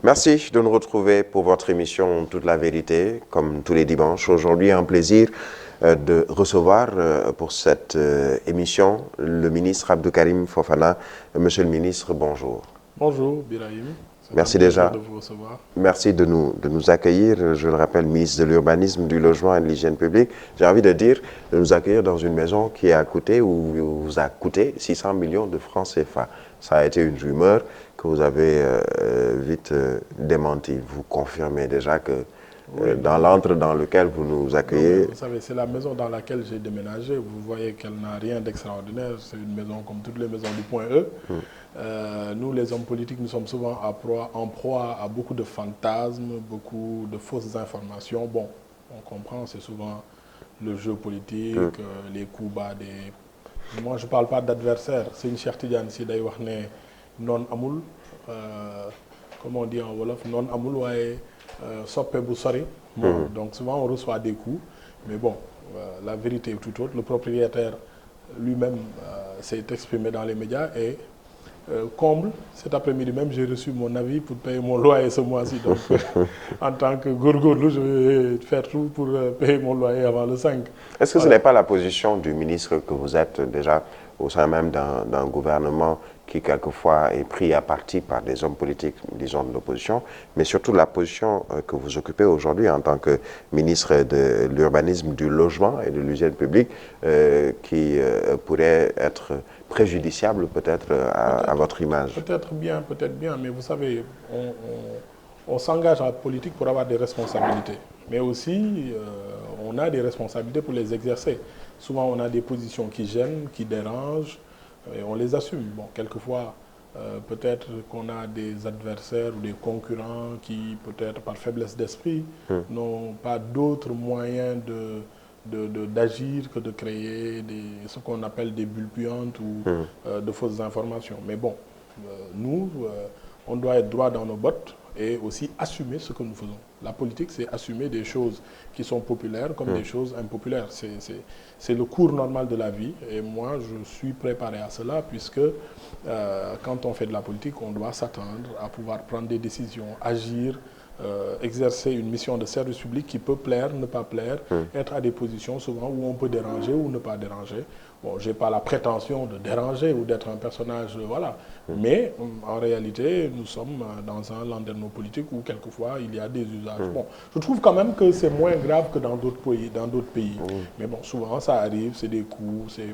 Merci de nous retrouver pour votre émission Toute la vérité, comme tous les dimanches. Aujourd'hui, un plaisir de recevoir pour cette émission le ministre Abdou Karim Fofana. Monsieur le ministre, bonjour. Bonjour Birahim, c'est un Merci plaisir déjà. de vous recevoir. Merci de nous accueillir. Je le rappelle, ministre de l'Urbanisme, du Logement et de l'Hygiène publique. J'ai envie de dire de nous accueillir dans une maison qui a coûté ou vous a coûté 600 millions de francs CFA. Ça a été une rumeur que vous avez vite démentie. Vous confirmez déjà que dans l'antre dans lequel vous nous accueillez... Vous savez, c'est la maison dans laquelle j'ai déménagé. Vous voyez qu'elle n'a rien d'extraordinaire. C'est une maison comme toutes les maisons du point E. Nous, les hommes politiques, nous sommes souvent en proie à beaucoup de fantasmes, beaucoup de fausses informations. Bon, on comprend, c'est souvent le jeu politique, les coups bas des... Moi, je ne parle pas d'adversaire. C'est une chère Tidiane ici, d'ailleurs, non amul, comme on dit en Wolof, non amul, ouais, soppe boussari. Donc souvent on reçoit des coups, mais bon, la vérité est tout autre. Le propriétaire lui-même s'est exprimé dans les médias et comble, cet après-midi même, j'ai reçu mon avis pour payer mon loyer ce mois-ci. Donc en tant que gourgourlou, je vais faire tout pour payer mon loyer avant le 5. Est-ce que ce n'est pas la position du ministre que vous êtes déjà au sein même d'un gouvernement qui quelquefois est pris à partie par des hommes politiques, disons, de l'opposition, mais surtout la position que vous occupez aujourd'hui en tant que ministre de l'Urbanisme, du Logement et de l'Hygiène publique, qui pourrait être préjudiciable peut-être à votre image? Peut-être bien, mais vous savez, on s'engage en politique pour avoir des responsabilités, mais aussi on a des responsabilités pour les exercer. Souvent on a des positions qui gênent, qui dérangent, et on les assume. Bon, quelquefois, peut-être qu'on a des adversaires ou des concurrents qui, peut-être par faiblesse d'esprit, n'ont pas d'autres moyens d'agir que de créer ce qu'on appelle des bulles puantes ou de fausses informations. Mais bon, nous, on doit être droit dans nos bottes et aussi assumer ce que nous faisons. La politique, c'est assumer des choses qui sont populaires comme des choses impopulaires. C'est le cours normal de la vie et moi, je suis préparé à cela puisque quand on fait de la politique, on doit s'attendre à pouvoir prendre des décisions, agir, exercer une mission de service public qui peut plaire, ne pas plaire, être à des positions souvent où on peut déranger ou ne pas déranger. Bon, je n'ai pas la prétention de déranger ou d'être un personnage, voilà. Mais en réalité, nous sommes dans un landerneau politique où quelquefois il y a des usages. Bon, je trouve quand même que c'est moins grave que dans d'autres pays. Mais bon, souvent ça arrive, c'est des coups, c'est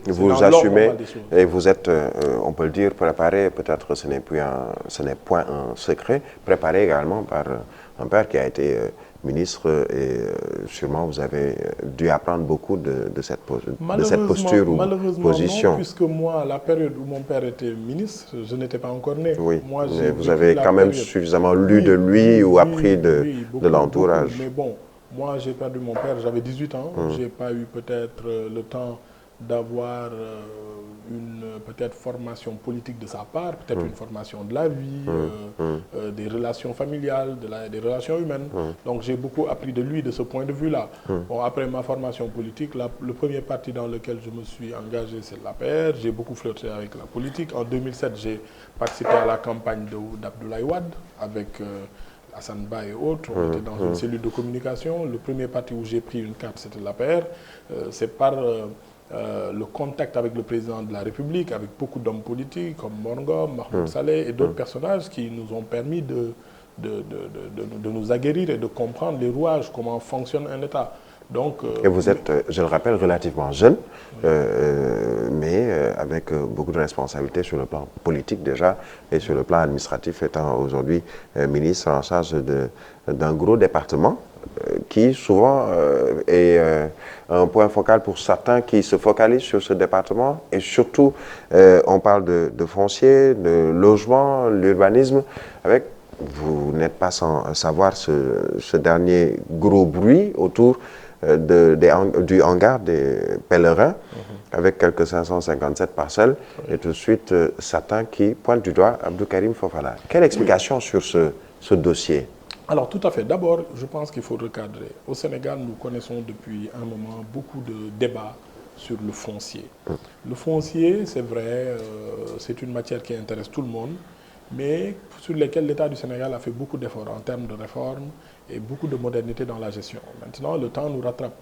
vous assumez et vous êtes, on peut le dire, préparé, peut-être ce n'est point un secret, préparé également par un père qui a été ministre et sûrement vous avez dû apprendre beaucoup de cette posture ou position. Non, puisque moi, la période où mon père était ministre, je n'étais pas encore né. Oui, moi, mais vous avez quand même suffisamment lu de lui ou appris de l'entourage. Mais bon, moi j'ai perdu mon père, j'avais 18 ans, j'ai pas eu peut-être le temps d'avoir une peut-être formation politique de sa part, peut-être une formation de la vie, des relations familiales, des relations humaines. Donc j'ai beaucoup appris de lui de ce point de vue-là. Bon, après ma formation politique, le premier parti dans lequel je me suis engagé, c'est l'APR. J'ai beaucoup flirté avec la politique. En 2007, j'ai participé à la campagne d'Abdoulaye Wade avec Hassan Ba et autres. On était dans une cellule de communication. Le premier parti où j'ai pris une carte, c'était l'APR. C'est par le contact avec le président de la République, avec beaucoup d'hommes politiques comme Morngom, Mahmoud Saleh et d'autres personnages qui nous ont permis de nous aguerrir et de comprendre les rouages, comment fonctionne un État. Donc, et vous êtes, je le rappelle, relativement jeune, mais avec beaucoup de responsabilités sur le plan politique déjà et sur le plan administratif, étant aujourd'hui ministre en charge d'un gros département qui souvent est un point focal pour certains qui se focalisent sur ce département et surtout on parle de foncier, de logement, l'urbanisme, avec, vous n'êtes pas sans savoir ce dernier gros bruit autour du hangar des pèlerins, avec quelques 557 parcelles, et tout de suite certains qui pointent du doigt Abdou Karim Fofana. Quelle explication sur ce dossier? Alors tout à fait. D'abord, je pense qu'il faut recadrer. Au Sénégal, nous connaissons depuis un moment beaucoup de débats sur le foncier. Le foncier, c'est vrai, c'est une matière qui intéresse tout le monde. mais sur lesquels l'État du Sénégal a fait beaucoup d'efforts en termes de réformes et beaucoup de modernité dans la gestion. Maintenant, le temps nous rattrape.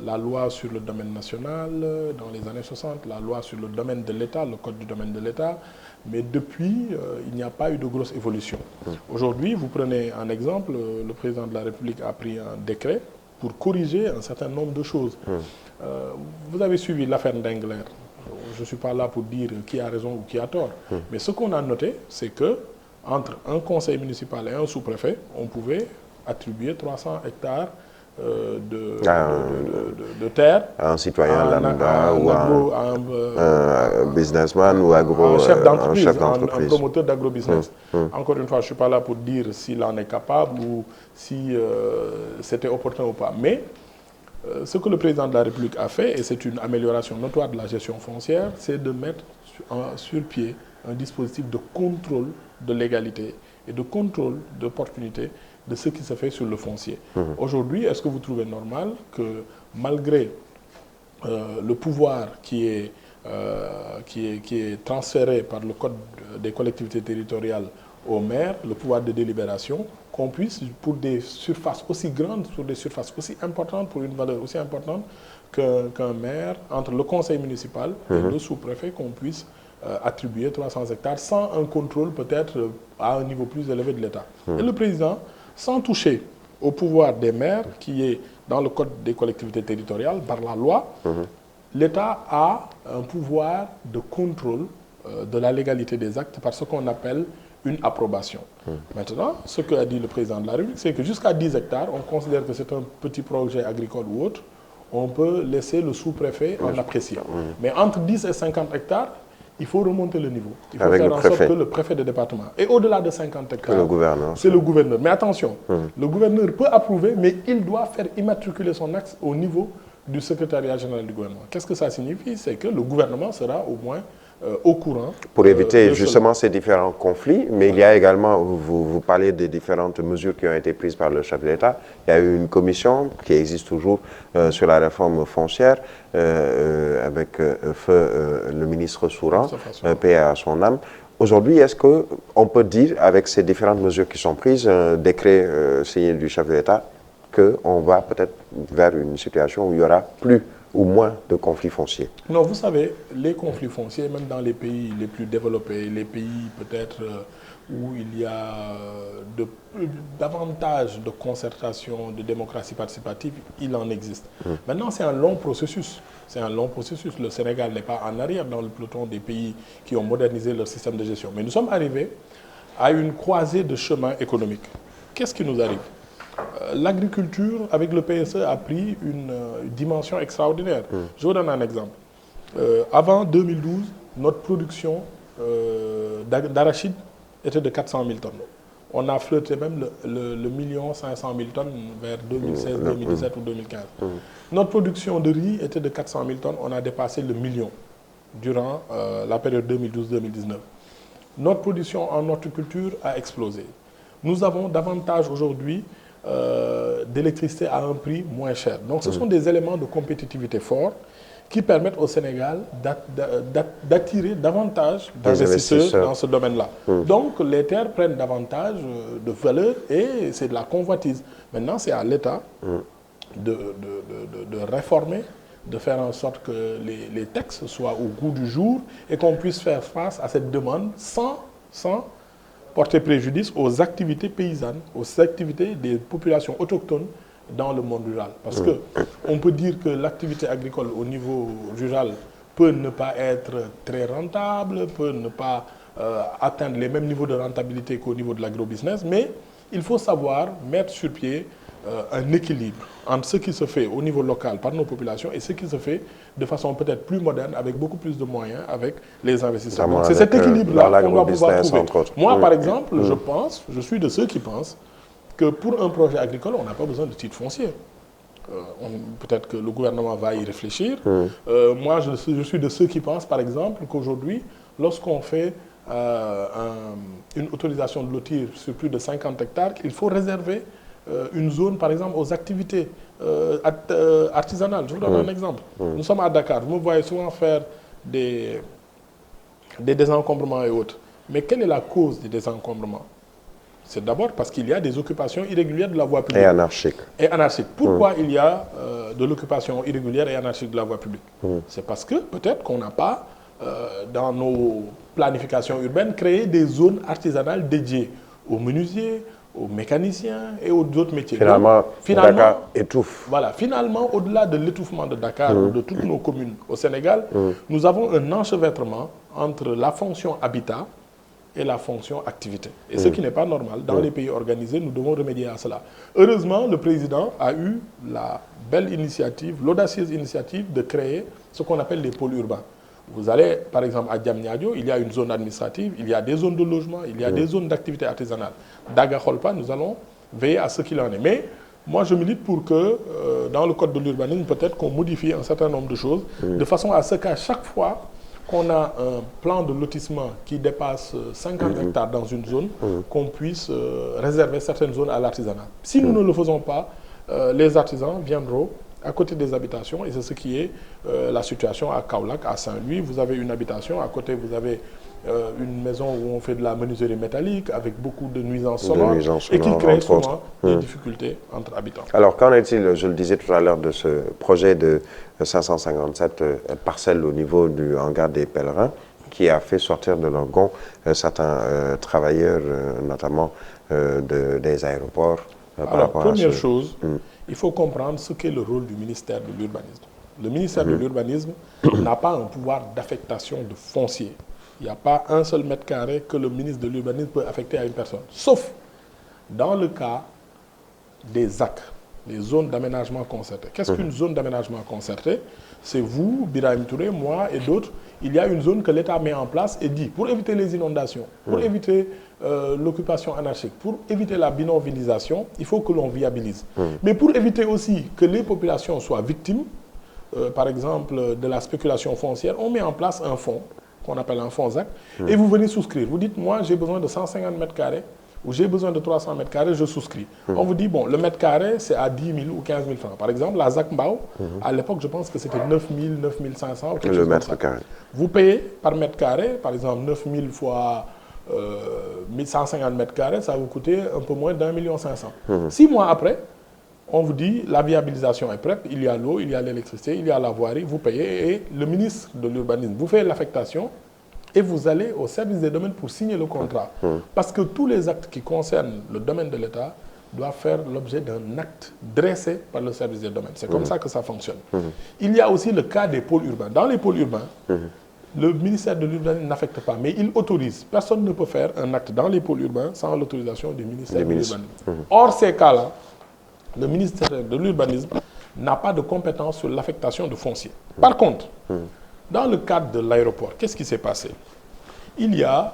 La loi sur le domaine national dans les années 60, la loi sur le domaine de l'État, le code du domaine de l'État, mais depuis, il n'y a pas eu de grosse évolution. Aujourd'hui, vous prenez un exemple, le président de la République a pris un décret pour corriger un certain nombre de choses. Vous avez suivi l'affaire Ndengler. Je ne suis pas là pour dire qui a raison ou qui a tort, mais ce qu'on a noté, c'est que entre un conseil municipal et un sous-préfet, on pouvait attribuer 300 hectares de terre à un citoyen lambda ou un businessman ou un chef d'entreprise, un promoteur d'agrobusiness. Encore une fois, je ne suis pas là pour dire s'il en est capable ou si c'était opportun ou pas. Mais ce que le président de la République a fait, et c'est une amélioration notoire de la gestion foncière, c'est de mettre sur pied un dispositif de contrôle de légalité et de contrôle d'opportunité de ce qui se fait sur le foncier. Aujourd'hui, est-ce que vous trouvez normal que malgré le pouvoir qui est transféré par le Code des collectivités territoriales au maire, le pouvoir de délibération, qu'on puisse, pour des surfaces aussi grandes, pour des surfaces aussi importantes, pour une valeur aussi importante qu'un maire, entre le conseil municipal et le sous-préfet, qu'on puisse attribuer 300 hectares sans un contrôle peut-être à un niveau plus élevé de l'État. Et le président, sans toucher au pouvoir des maires, qui est dans le Code des collectivités territoriales, par la loi, l'État a un pouvoir de contrôle de la légalité des actes par ce qu'on appelle une approbation. Maintenant, ce qu'a dit le président de la République, c'est que jusqu'à 10 hectares, on considère que c'est un petit projet agricole ou autre, on peut laisser le sous-préfet en apprécier. Mais entre 10 et 50 hectares, il faut remonter le niveau. Il faut faire en sorte que le préfet de département. Et au-delà de 50 hectares, c'est le gouverneur. Mais attention, le gouverneur peut approuver, mais il doit faire immatriculer son axe au niveau du secrétariat général du gouvernement. Qu'est-ce que ça signifie? C'est que le gouvernement sera au moins au courant. Pour éviter justement ces différents conflits, mais il y a également, vous parlez des différentes mesures qui ont été prises par le chef de l'État. Il y a eu une commission qui existe toujours sur la réforme foncière avec le ministre Souran, paix à son âme. Aujourd'hui, est-ce qu'on peut dire, avec ces différentes mesures qui sont prises, un décret signé du chef de l'État, qu'on va peut-être vers une situation où il y aura plus ou moins de conflits fonciers? Non, vous savez, les conflits fonciers, même dans les pays les plus développés, les pays peut-être où il y a davantage de concertation, de démocratie participative, il en existe. Maintenant, c'est un long processus. C'est un long processus. Le Sénégal n'est pas en arrière dans le peloton des pays qui ont modernisé leur système de gestion. Mais nous sommes arrivés à une croisée de chemins économiques. Qu'est-ce qui nous arrive? L'agriculture, avec le PSE, a pris une dimension extraordinaire. Je vous donne un exemple. Avant 2012, notre production d'arachide était de 400 000 tonnes. On a flirté même le 1 500 000 tonnes vers 2016, 2017 ou 2015. Notre production de riz était de 400 000 tonnes. On a dépassé le million durant la période 2012-2019. Notre production en horticulture a explosé. Nous avons davantage aujourd'hui d'électricité à un prix moins cher. Donc ce sont des éléments de compétitivité forts qui permettent au Sénégal d'attirer davantage d'investisseurs dans ce domaine-là. Donc les terres prennent davantage de valeur et c'est de la convoitise. Maintenant, c'est à l'État de réformer, de faire en sorte que les textes soient au goût du jour et qu'on puisse faire face à cette demande sans porter préjudice aux activités paysannes, aux activités des populations autochtones dans le monde rural. Parce qu'on peut dire que l'activité agricole au niveau rural peut ne pas être très rentable, peut ne pas atteindre les mêmes niveaux de rentabilité qu'au niveau de l'agrobusiness, mais il faut savoir mettre sur pied un équilibre entre ce qui se fait au niveau local par nos populations et ce qui se fait de façon peut-être plus moderne, avec beaucoup plus de moyens, avec les investisseurs. Donc c'est cet équilibre-là qu'on doit pouvoir trouver. Moi, par exemple, je suis de ceux qui pensent que pour un projet agricole, on n'a pas besoin de titre foncier. Peut-être que le gouvernement va y réfléchir. Moi, je suis de ceux qui pensent, par exemple, qu'aujourd'hui, lorsqu'on fait une autorisation de lotir sur plus de 50 hectares, il faut réserver une zone, par exemple, aux activités artisanales. Je vous donne un exemple. Nous sommes à Dakar. Vous me voyez souvent faire des désencombrements et autres. Mais quelle est la cause du désencombrement? C'est d'abord parce qu'il y a des occupations irrégulières de la voie publique. Et anarchique. Et anarchique. Pourquoi il y a de l'occupation irrégulière et anarchique de la voie publique? C'est parce que peut-être qu'on n'a pas, dans nos planifications urbaines, créé des zones artisanales dédiées aux menuisiers, aux mécaniciens et aux autres métiers. Finalement, Dakar étouffe. Voilà, finalement, au-delà de l'étouffement de Dakar ou de toutes nos communes au Sénégal, nous avons un enchevêtrement entre la fonction habitat et la fonction activité. Et ce qui n'est pas normal. Dans les pays organisés, nous devons remédier à cela. Heureusement, le président a eu la belle initiative, l'audacieuse initiative de créer ce qu'on appelle les pôles urbains. Vous allez, par exemple, à Diamniadio, il y a une zone administrative, il y a des zones de logement, il y a des zones d'activité artisanale. Daga-Kholpa, nous allons veiller à ce qu'il en est. Mais moi, je milite pour que, dans le code de l'urbanisme, peut-être qu'on modifie un certain nombre de choses, de façon à ce qu'à chaque fois qu'on a un plan de lotissement qui dépasse 50 hectares dans une zone, qu'on puisse réserver certaines zones à l'artisanat. Si nous ne le faisons pas, les artisans viendront à côté des habitations, et c'est ce qui est la situation à Kaolack, à Saint-Louis. Vous avez une habitation, à côté vous avez une maison où on fait de la menuiserie métallique avec beaucoup de nuisances sonores et qui crée souvent des difficultés entre habitants. Alors qu'en est-il, je le disais tout à l'heure, de ce projet de 557 parcelles au niveau du hangar des pèlerins qui a fait sortir de leur gonds certains travailleurs, notamment des aéroports. Alors, première chose, il faut comprendre ce qu'est le rôle du ministère de l'urbanisme. Le ministère de l'urbanisme n'a pas un pouvoir d'affectation de foncier. Il n'y a pas un seul mètre carré que le ministre de l'urbanisme peut affecter à une personne. Sauf dans le cas des ZAC, les zones d'aménagement concerté. Qu'est-ce qu'une zone d'aménagement concerté? C'est vous, Birahim Touré, moi et d'autres. Il y a une zone que l'État met en place et dit, pour éviter les inondations, pour éviter l'occupation anarchique, pour éviter la binovilisation, il faut que l'on viabilise. Mais pour éviter aussi que les populations soient victimes, par exemple, de la spéculation foncière, on met en place un fonds, qu'on appelle un fonds ZAC, et vous venez souscrire. Vous dites, moi, j'ai besoin de 150 mètres carrés, ou j'ai besoin de 300 mètres carrés, je souscris. On vous dit, bon, le mètre carré, c'est à 10 000 ou 15 000 francs. Par exemple, la ZAC Mbao, à l'époque, je pense que c'était 9 000, 9 500. Le mètre carré. Vous payez par mètre carré, par exemple, 9 000 fois 1150 mètres carrés, ça va vous coûter un peu moins d'1 500 000. 6 mois après, on vous dit, la viabilisation est prête, il y a l'eau, il y a l'électricité, il y a la voirie, vous payez, et le ministre de l'urbanisme vous fait l'affectation, et vous allez au service des domaines pour signer le contrat. Parce que tous les actes qui concernent le domaine de l'État doivent faire l'objet d'un acte dressé par le service des domaines. C'est comme ça que ça fonctionne. Il y a aussi le cas des pôles urbains. Dans les pôles urbains, le ministère de l'urbanisme n'affecte pas, mais il autorise. Personne ne peut faire un acte dans les pôles urbains sans l'autorisation du ministère de l'urbanisme. Or, ces cas-là, le ministère de l'urbanisme n'a pas de compétence sur l'affectation de foncier. Par contre, dans le cadre de l'aéroport, qu'est-ce qui s'est passé? Il y a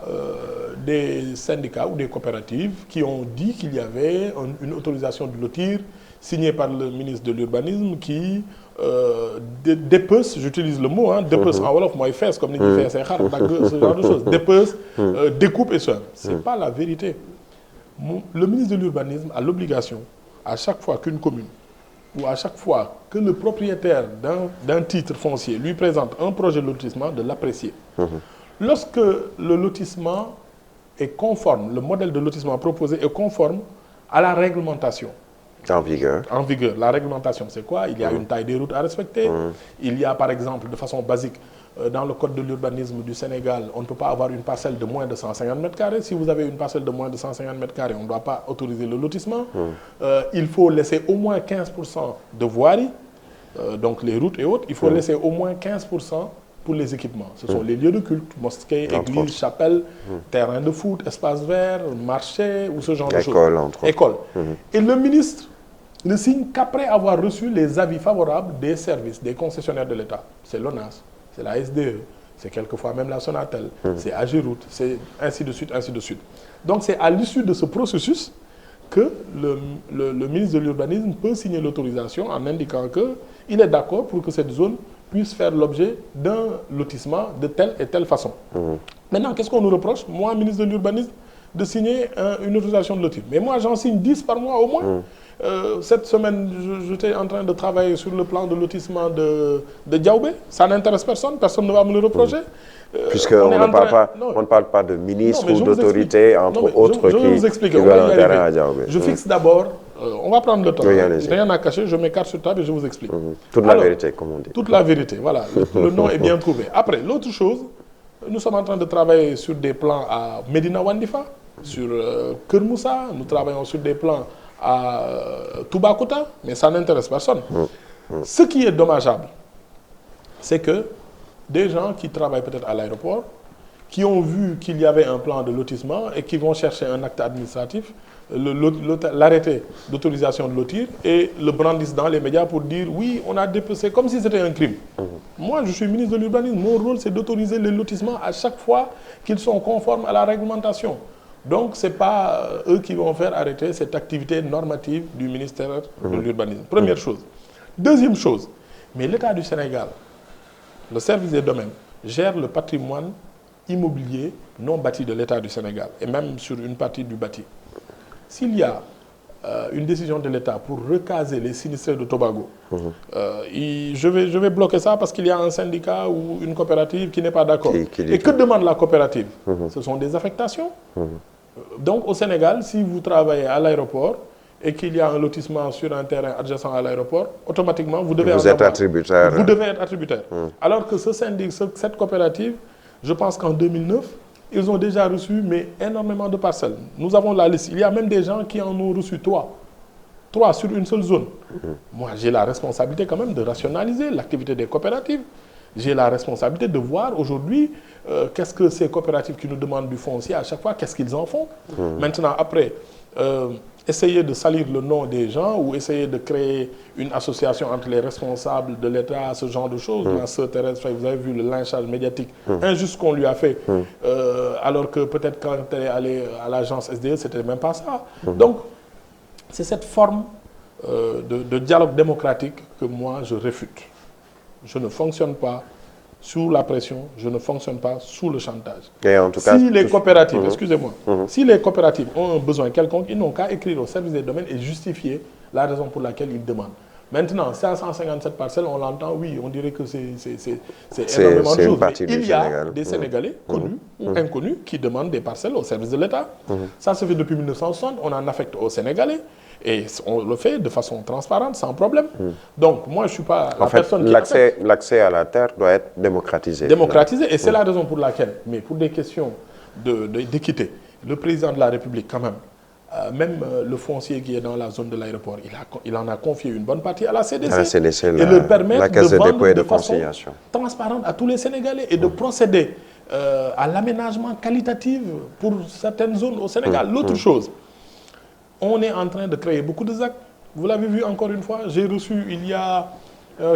des syndicats ou des coopératives qui ont dit qu'il y avait une autorisation de lotir signée par le ministre de l'urbanisme qui dépece, j'utilise le mot, dépece en wolof, moi, fesse, comme il fait, ce genre de choses, dépece, découpe et ça. Ce n'est pas la vérité. Le ministre de l'urbanisme a l'obligation, à chaque fois qu'une commune, ou à chaque fois que le propriétaire d'un titre foncier lui présente un projet de lotissement, de l'apprécier. Lorsque le lotissement est conforme, le modèle de lotissement proposé est conforme à la réglementation. En vigueur. En vigueur. La réglementation, c'est quoi? Il y a une taille des routes à respecter. Il y a, par exemple, de façon basique, dans le code de l'urbanisme du Sénégal, on ne peut pas avoir une parcelle de moins de 150 mètres carrés. Si vous avez une parcelle de moins de 150 mètres carrés, on ne doit pas autoriser le lotissement. Il faut laisser au moins 15% de voirie, donc les routes et autres. Il faut laisser au moins 15% pour les équipements. Ce sont les lieux de culte, mosquées, églises, chapelles, terrains de foot, espaces verts, marchés ou ce genre de choses. École. Et le ministre ne signe qu'après avoir reçu les avis favorables des services, des concessionnaires de l'État. C'est l'ONAS, c'est la SDE, c'est quelquefois même la Sonatel, c'est Agiroute, c'est ainsi de suite, ainsi de suite. Donc c'est à l'issue de ce processus que le ministre de l'Urbanisme peut signer l'autorisation en indiquant qu'il est d'accord pour que cette zone puisse faire l'objet d'un lotissement de telle et telle façon. Maintenant, qu'est-ce qu'on nous reproche, moi, ministre de l'Urbanisme, de signer une autorisation de lotir? Mais moi, j'en signe 10 par mois au moins. Cette semaine, j'étais en train de travailler sur le plan de lotissement de Diaoubé. Ça n'intéresse personne, personne ne va me le reprocher. Puisqu'on ne parle pas de ministre ou d'autorité, entre autres, qui veulent un terrain à Diaoubé. Je fixe d'abord, on va prendre le temps. Oui, rien à cacher, je m'écarte sur table et je vous explique. Toute la vérité, comme on dit. Toute la vérité, voilà. Le nom est bien trouvé. Après, l'autre chose, nous sommes en train de travailler sur des plans à Medina Wandifa, sur Kermoussa, nous travaillons sur des plans à Toubacouta, mais ça n'intéresse personne. Ce qui est dommageable, c'est que des gens qui travaillent peut-être à l'aéroport, qui ont vu qu'il y avait un plan de lotissement et qui vont chercher un acte administratif, l'arrêté d'autorisation de lotir, et le brandissent dans les médias pour dire oui, on a dépecé, comme si c'était un crime. Moi, je suis ministre de l'urbanisme, mon rôle c'est d'autoriser les lotissements à chaque fois qu'ils sont conformes à la réglementation. Donc, ce n'est pas eux qui vont faire arrêter cette activité normative du ministère de l'urbanisme. Première chose. Deuxième chose, mais l'État du Sénégal, le service des domaines, gère le patrimoine immobilier non bâti de l'État du Sénégal, et même sur une partie du bâti. S'il y a une décision de l'État pour recaser les sinistrés de Tobago, je vais bloquer ça parce qu'il y a un syndicat ou une coopérative qui n'est pas d'accord. Et que demande la coopérative? Ce sont des affectations. Donc au Sénégal, si vous travaillez à l'aéroport et qu'il y a un lotissement sur un terrain adjacent à l'aéroport, automatiquement vous devez être attributaire. Vous devez être attributaire. Alors que ce syndic, cette coopérative, je pense qu'en 2009, ils ont déjà reçu énormément de parcelles. Nous avons la liste. Il y a même des gens qui en ont reçu 3. 3 sur une seule zone. Moi, j'ai la responsabilité quand même de rationaliser l'activité des coopératives. J'ai la responsabilité de voir aujourd'hui qu'est-ce que ces coopératives qui nous demandent du foncier à chaque fois, qu'est-ce qu'ils en font. Maintenant, après, essayer de salir le nom des gens ou essayer de créer une association entre les responsables de l'État, ce genre de choses. Ma sœur Thérèse, vous avez vu le lynchage médiatique injuste qu'on lui a fait, alors que peut-être quand elle est allée à l'agence SDE, ce n'était même pas ça. Donc, c'est cette forme de dialogue démocratique que moi, je réfute. Je ne fonctionne pas sous la pression, je ne fonctionne pas sous le chantage. Et en tout cas, si les coopératives, excusez-moi, si les coopératives ont un besoin quelconque, ils n'ont qu'à écrire au service des domaines et justifier la raison pour laquelle ils demandent. Maintenant, 557 parcelles, on l'entend, oui, on dirait que c'est énormément de choses. Mais il y a des Sénégalais connus ou inconnus qui demandent des parcelles au service de l'État. Ça se fait depuis 1960, on en affecte aux Sénégalais. Et on le fait de façon transparente, sans problème. Donc, moi, je ne suis pas la personne qui l'accès à la terre doit être démocratisé. Démocratisé, et c'est la raison pour laquelle, mais pour des questions d'équité, le président de la République, quand même, même le foncier qui est dans la zone de l'aéroport, il en a confié une bonne partie à la CDC. Et leur permettre Caisse de de vendre dépôt et de de façon conciliation transparente à tous les Sénégalais et de procéder à l'aménagement qualitatif pour certaines zones au Sénégal. L'autre chose, on est en train de créer beaucoup de ZAC. Vous l'avez vu encore une fois, j'ai reçu il y a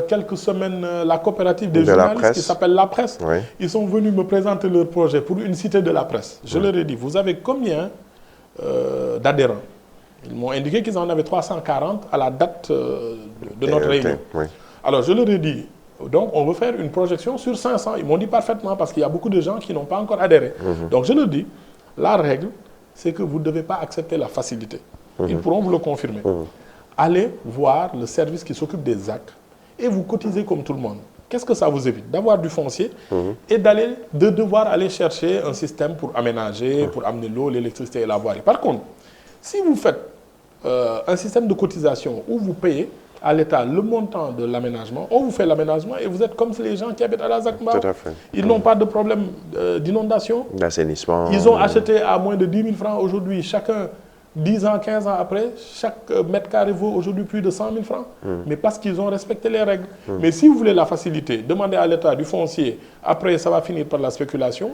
quelques semaines la coopérative des journalistes qui s'appelle La Presse. Oui. Ils sont venus me présenter leur projet pour une cité de la presse. Je leur ai dit, vous avez combien d'adhérents? Ils m'ont indiqué qu'ils en avaient 340 à la date de notre réunion. Oui. Alors je leur ai dit, donc on veut faire une projection sur 500. Ils m'ont dit parfaitement parce qu'il y a beaucoup de gens qui n'ont pas encore adhéré. Donc je leur dis, la règle, c'est que vous ne devez pas accepter la facilité. Ils pourront vous le confirmer. Allez voir le service qui s'occupe des ZAC et vous cotisez comme tout le monde. Qu'est-ce que ça vous évite? D'avoir du foncier et de devoir aller chercher un système pour aménager, pour amener l'eau, l'électricité et la voirie. Par contre, si vous faites un système de cotisation où vous payez à l'État le montant de l'aménagement, on vous fait l'aménagement et vous êtes comme les gens qui habitent à la ZAC-Mbao. Tout à fait. Ils n'ont pas de problème d'inondation. D'assainissement. Ils ont acheté à moins de 10 000 francs aujourd'hui. Chacun, 10 ans, 15 ans après, chaque mètre carré vaut aujourd'hui plus de 100 000 francs. Mais parce qu'ils ont respecté les règles. Mais si vous voulez la facilité, demandez à l'État du foncier, après ça va finir par la spéculation.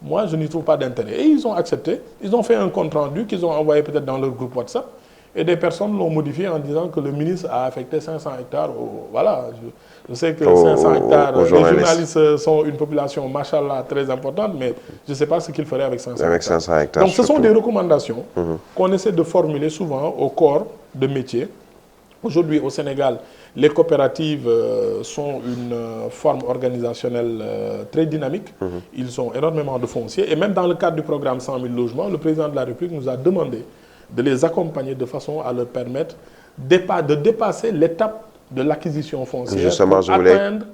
Moi, je n'y trouve pas d'intérêt. Et ils ont accepté. Ils ont fait un compte rendu qu'ils ont envoyé peut-être dans leur groupe WhatsApp. Et des personnes l'ont modifié en disant que le ministre a affecté 500 hectares. Voilà, je sais que 500 hectares, les journalistes sont une population, machallah, très importante, mais je ne sais pas ce qu'ils feraient avec 500 hectares. Donc ce sont des recommandations qu'on essaie de formuler souvent au corps de métier. Aujourd'hui, au Sénégal, les coopératives sont une forme organisationnelle très dynamique. Ils ont énormément de fonciers. Et même dans le cadre du programme 100 000 logements, le président de la République nous a demandé de les accompagner de façon à leur permettre de dépasser l'étape de l'acquisition foncière Justement, pour atteindre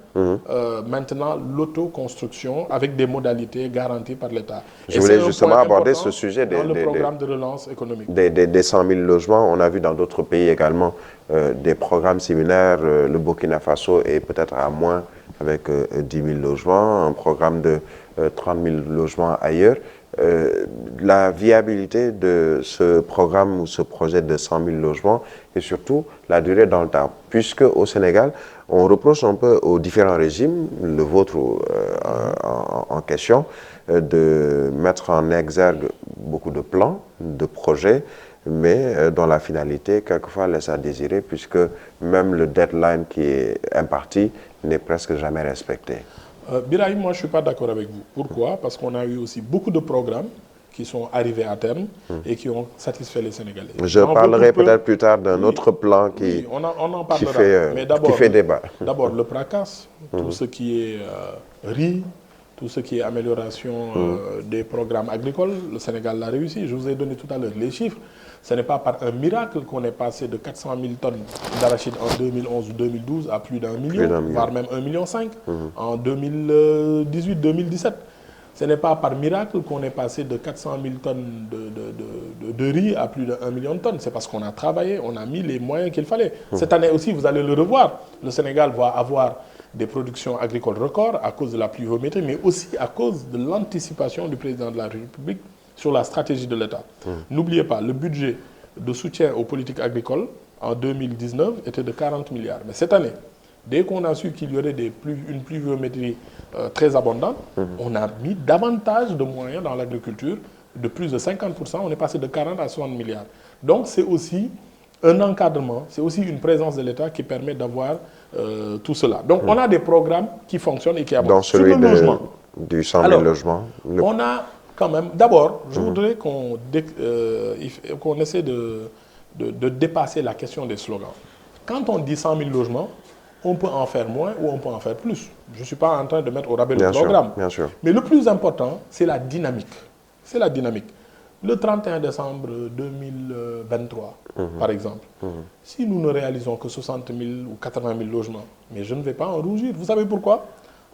maintenant l'autoconstruction avec des modalités garanties par l'État. Je voulais justement aborder ce sujet dans le programme de relance économique. Des 100 000 logements. On a vu dans d'autres pays également des programmes similaires. Le Burkina Faso est peut-être à moins avec 10 000 logements, un programme de 30 000 logements ailleurs. La viabilité de ce programme ou ce projet de 100 000 logements et surtout la durée dans le temps. Puisque au Sénégal, on reproche un peu aux différents régimes, le vôtre en question, de mettre en exergue beaucoup de plans, de projets, mais dont la finalité, quelquefois, laisse à désirer, puisque même le deadline qui est imparti n'est presque jamais respecté. Birahim, moi je ne suis pas d'accord avec vous. Pourquoi? Parce qu'on a eu aussi beaucoup de programmes qui sont arrivés à terme et qui ont satisfait les Sénégalais. Je parlerai peut-être plus tard d'un autre plan qui, on en parlera. Qui fait débat. D'abord le PRACAS, tout ce qui est riz, tout ce qui est amélioration des programmes agricoles, le Sénégal l'a réussi. Je vous ai donné tout à l'heure les chiffres. Ce n'est pas par un miracle qu'on est passé de 400 000 tonnes d'arachide en 2011 ou 2012 à plus d'1 million, voire même 1,5 million en 2018-2017. Ce n'est pas par miracle qu'on est passé de 400 000 tonnes de riz à plus d'1 million de tonnes. C'est parce qu'on a travaillé, on a mis les moyens qu'il fallait. Cette année aussi, vous allez le revoir. Le Sénégal va avoir des productions agricoles records à cause de la pluviométrie, mais aussi à cause de l'anticipation du président de la République sur la stratégie de l'État. N'oubliez pas, le budget de soutien aux politiques agricoles en 2019 était de 40 milliards. Mais cette année, dès qu'on a su qu'il y aurait une pluviométrie très abondante, on a mis davantage de moyens dans l'agriculture, de plus de 50%. On est passé de 40 à 60 milliards. Donc c'est aussi un encadrement, c'est aussi une présence de l'État qui permet d'avoir tout cela. Donc on a des programmes qui fonctionnent et qui avancent. Dans celui du 100 000 logements. On a quand même, d'abord, je voudrais qu'on essaie de dépasser la question des slogans. Quand on dit 100 000 logements, on peut en faire moins ou on peut en faire plus. Je ne suis pas en train de mettre au rabais le programme. Bien sûr. Mais le plus important, c'est la dynamique. C'est la dynamique. Le 31 décembre 2023, par exemple, si nous ne réalisons que 60 000 ou 80 000 logements, mais je ne vais pas en rougir. Vous savez pourquoi?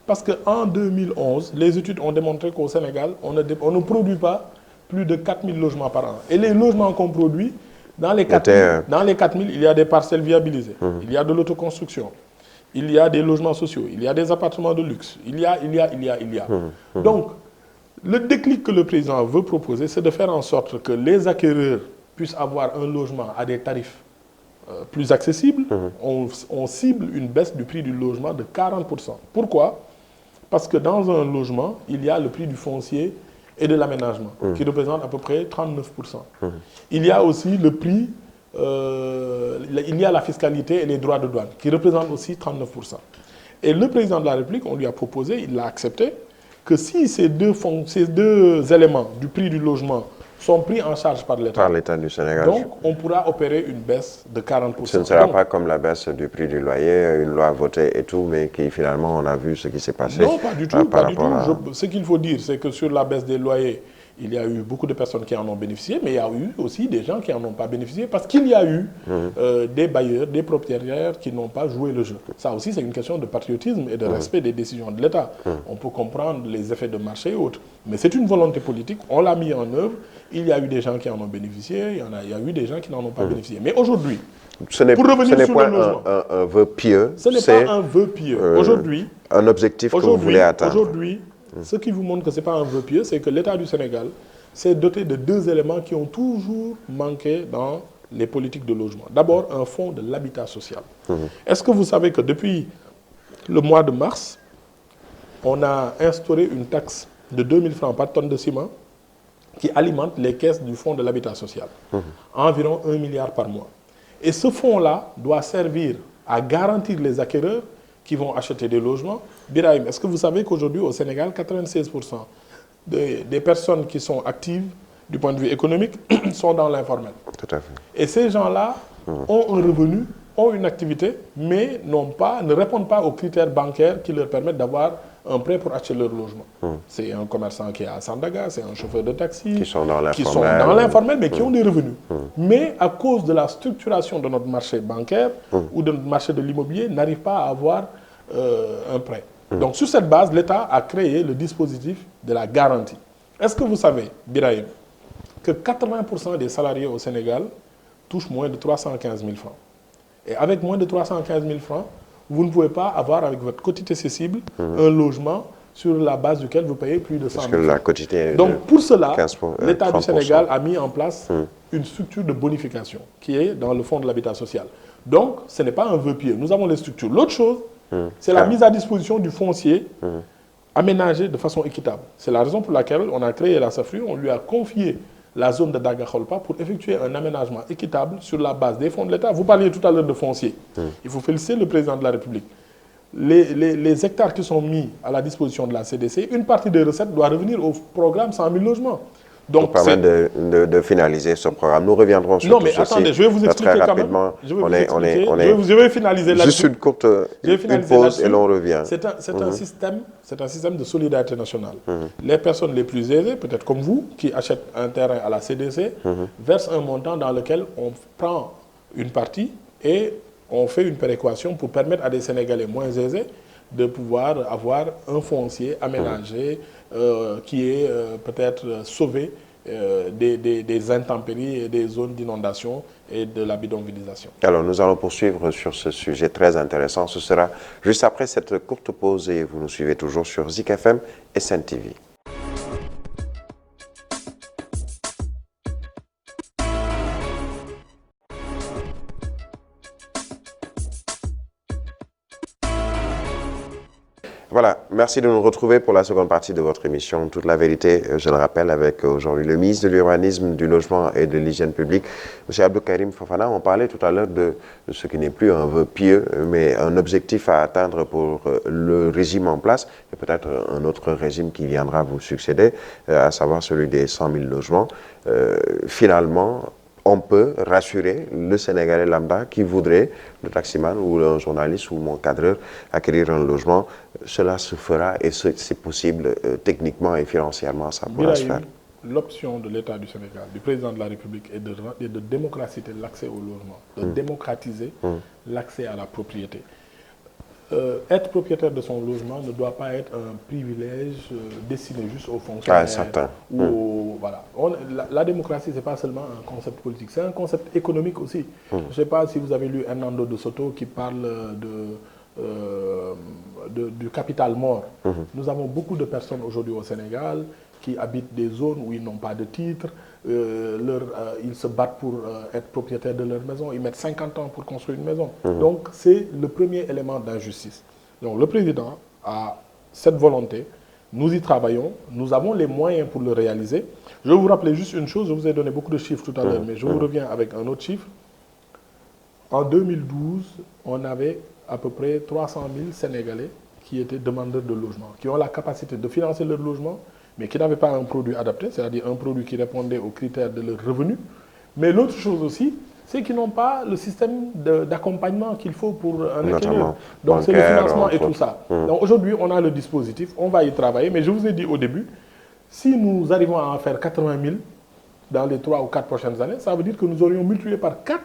Parce qu'en 2011, les études ont démontré qu'au Sénégal, on ne produit pas plus de 4 000 logements par an. Et les logements qu'on produit, dans les 4 000, il y a des parcelles viabilisées, il y a de l'autoconstruction, il y a des logements sociaux, il y a des appartements de luxe, il y a. Donc, le déclic que le président veut proposer, c'est de faire en sorte que les acquéreurs puissent avoir un logement à des tarifs plus accessibles. On cible une baisse du prix du logement de 40%. Pourquoi? Parce que dans un logement, il y a le prix du foncier et de l'aménagement, qui représente à peu près 39%. Il y a aussi le prix, il y a la fiscalité et les droits de douane, qui représentent aussi 39%. Et le président de la République, on lui a proposé, il l'a accepté, que si ces deux éléments du prix du logement sont pris en charge par l'État. Par l'État du Sénégal. Donc, on pourra opérer une baisse de 40%. Ce ne sera pas comme la baisse du prix du loyer, une loi votée et tout, mais qui finalement, on a vu ce qui s'est passé. Non, pas du tout. Pas du tout. Ce qu'il faut dire, c'est que sur la baisse des loyers, il y a eu beaucoup de personnes qui en ont bénéficié, mais il y a eu aussi des gens qui n'en ont pas bénéficié parce qu'il y a eu des bailleurs, des propriétaires qui n'ont pas joué le jeu. Ça aussi, c'est une question de patriotisme et de respect des décisions de l'État. On peut comprendre les effets de marché et autres. Mais c'est une volonté politique, on l'a mis en œuvre. Il y a eu des gens qui en ont bénéficié, il y a eu des gens qui n'en ont pas bénéficié. Mais aujourd'hui, ce n'est pas un vœu pieux. Ce n'est pas un vœu pieux. Aujourd'hui, un objectif que vous voulez atteindre. Aujourd'hui, ce qui vous montre que ce n'est pas un vœu pieux, c'est que l'État du Sénégal s'est doté de deux éléments qui ont toujours manqué dans les politiques de logement. D'abord, un fonds de l'habitat social. Est-ce que vous savez que depuis le mois de mars, on a instauré une taxe de 2 000 francs par tonne de ciment qui alimente les caisses du fonds de l'habitat social, environ 1 milliard par mois. Et ce fonds-là doit servir à garantir les acquéreurs qui vont acheter des logements. Birahim, est-ce que vous savez qu'aujourd'hui au Sénégal, 96% des personnes qui sont actives du point de vue économique sont dans l'informel? Tout à fait. Et ces gens-là ont un revenu, ont une activité, mais ne répondent pas aux critères bancaires qui leur permettent d'avoir un prêt pour acheter leur logement. C'est un commerçant qui est à Sandaga, c'est un chauffeur de taxi, qui sont dans l'informel, mais qui ont des revenus. mais à cause de la structuration de notre marché bancaire ou de notre marché de l'immobilier, n'arrive pas à avoir un prêt. Donc sur cette base, l'État a créé le dispositif de la garantie. Est-ce que vous savez, Birahim, que 80% des salariés au Sénégal touchent moins de 315 000 francs. Et avec moins de 315 000 francs, vous ne pouvez pas avoir avec votre quotité cessible un logement sur la base duquel vous payez plus de 100 000 francs. La quotité Donc pour cela, 15, l'État du Sénégal a mis en place une structure de bonification qui est dans le fonds de l'habitat social. Donc ce n'est pas un vœu pieux, nous avons les structures. L'autre chose, c'est la mise à disposition du foncier aménagé de façon équitable. C'est la raison pour laquelle on a créé la SAFRU, on lui a confié la zone de Daga-Kholpa pour effectuer un aménagement équitable sur la base des fonds de l'État. Vous parliez tout à l'heure de foncier. Il faut féliciter le président de la République. Les hectares qui sont mis à la disposition de la CDC, une partie des recettes doit revenir au programme 100 000 logements. Donc, pour permettre de finaliser ce programme. Nous reviendrons sur non, mais attendez, je vais vous expliquer très rapidement. Je vais finaliser là-dessus. Juste une courte une pause et l'on revient. C'est un système de solidarité nationale. Les personnes les plus aisées, peut-être comme vous, qui achètent un terrain à la CDC, versent un montant dans lequel on prend une partie et on fait une péréquation pour permettre à des Sénégalais moins aisés de pouvoir avoir un foncier aménagé qui est peut-être sauvé des intempéries et des zones d'inondation et de la bidonvillisation. Alors, nous allons poursuivre sur ce sujet très intéressant. Ce sera juste après cette courte pause et vous nous suivez toujours sur Zik FM et Sen TV. Voilà, merci de nous retrouver pour la seconde partie de votre émission. Toute la vérité, je le rappelle, avec aujourd'hui le ministre de l'Urbanisme, du Logement et de l'Hygiène publique, M. Abdou Karim Fofana. On parlait tout à l'heure de ce qui n'est plus un vœu pieux, mais un objectif à atteindre pour le régime en place et peut-être un autre régime qui viendra vous succéder, à savoir celui des 100 000 logements. Finalement, on peut rassurer le Sénégalais lambda qui voudrait, le taximan ou un journaliste ou mon cadreur, acquérir un logement. Cela se fera et c'est possible techniquement et financièrement, ça pourra se faire. L'option de l'État du Sénégal, du président de la République, est de démocratiser l'accès au logement, de démocratiser l'accès à la propriété. Être propriétaire de son logement ne doit pas être un privilège destiné juste aux fonctionnaires. Voilà. La démocratie, ce n'est pas seulement un concept politique, c'est un concept économique aussi. Je ne sais pas si vous avez lu Hernando de Soto qui parle du capital mort. Nous avons beaucoup de personnes aujourd'hui au Sénégal qui habitent des zones où ils n'ont pas de titre. Ils se battent pour être propriétaires de leur maison. Ils mettent 50 ans pour construire une maison. Donc, c'est le premier élément d'injustice. Donc, le président a cette volonté. Nous y travaillons. Nous avons les moyens pour le réaliser. Je vais vous rappeler juste une chose. Je vous ai donné beaucoup de chiffres tout à l'heure, mais je vous reviens avec un autre chiffre. En 2012, on avait à peu près 300 000 Sénégalais qui étaient demandeurs de logement, qui ont la capacité de financer leur logement, mais qui n'avaient pas un produit adapté, c'est-à-dire un produit qui répondait aux critères de leurs revenus. Mais l'autre chose aussi, c'est qu'ils n'ont pas le système d'accompagnement qu'il faut pour un acquéreur. Donc c'est le financement et tout ça. Donc aujourd'hui, on a le dispositif, on va y travailler, mais je vous ai dit au début, si nous arrivons à en faire 80 000 dans les 3 ou 4 prochaines années, ça veut dire que nous aurions multiplié par 4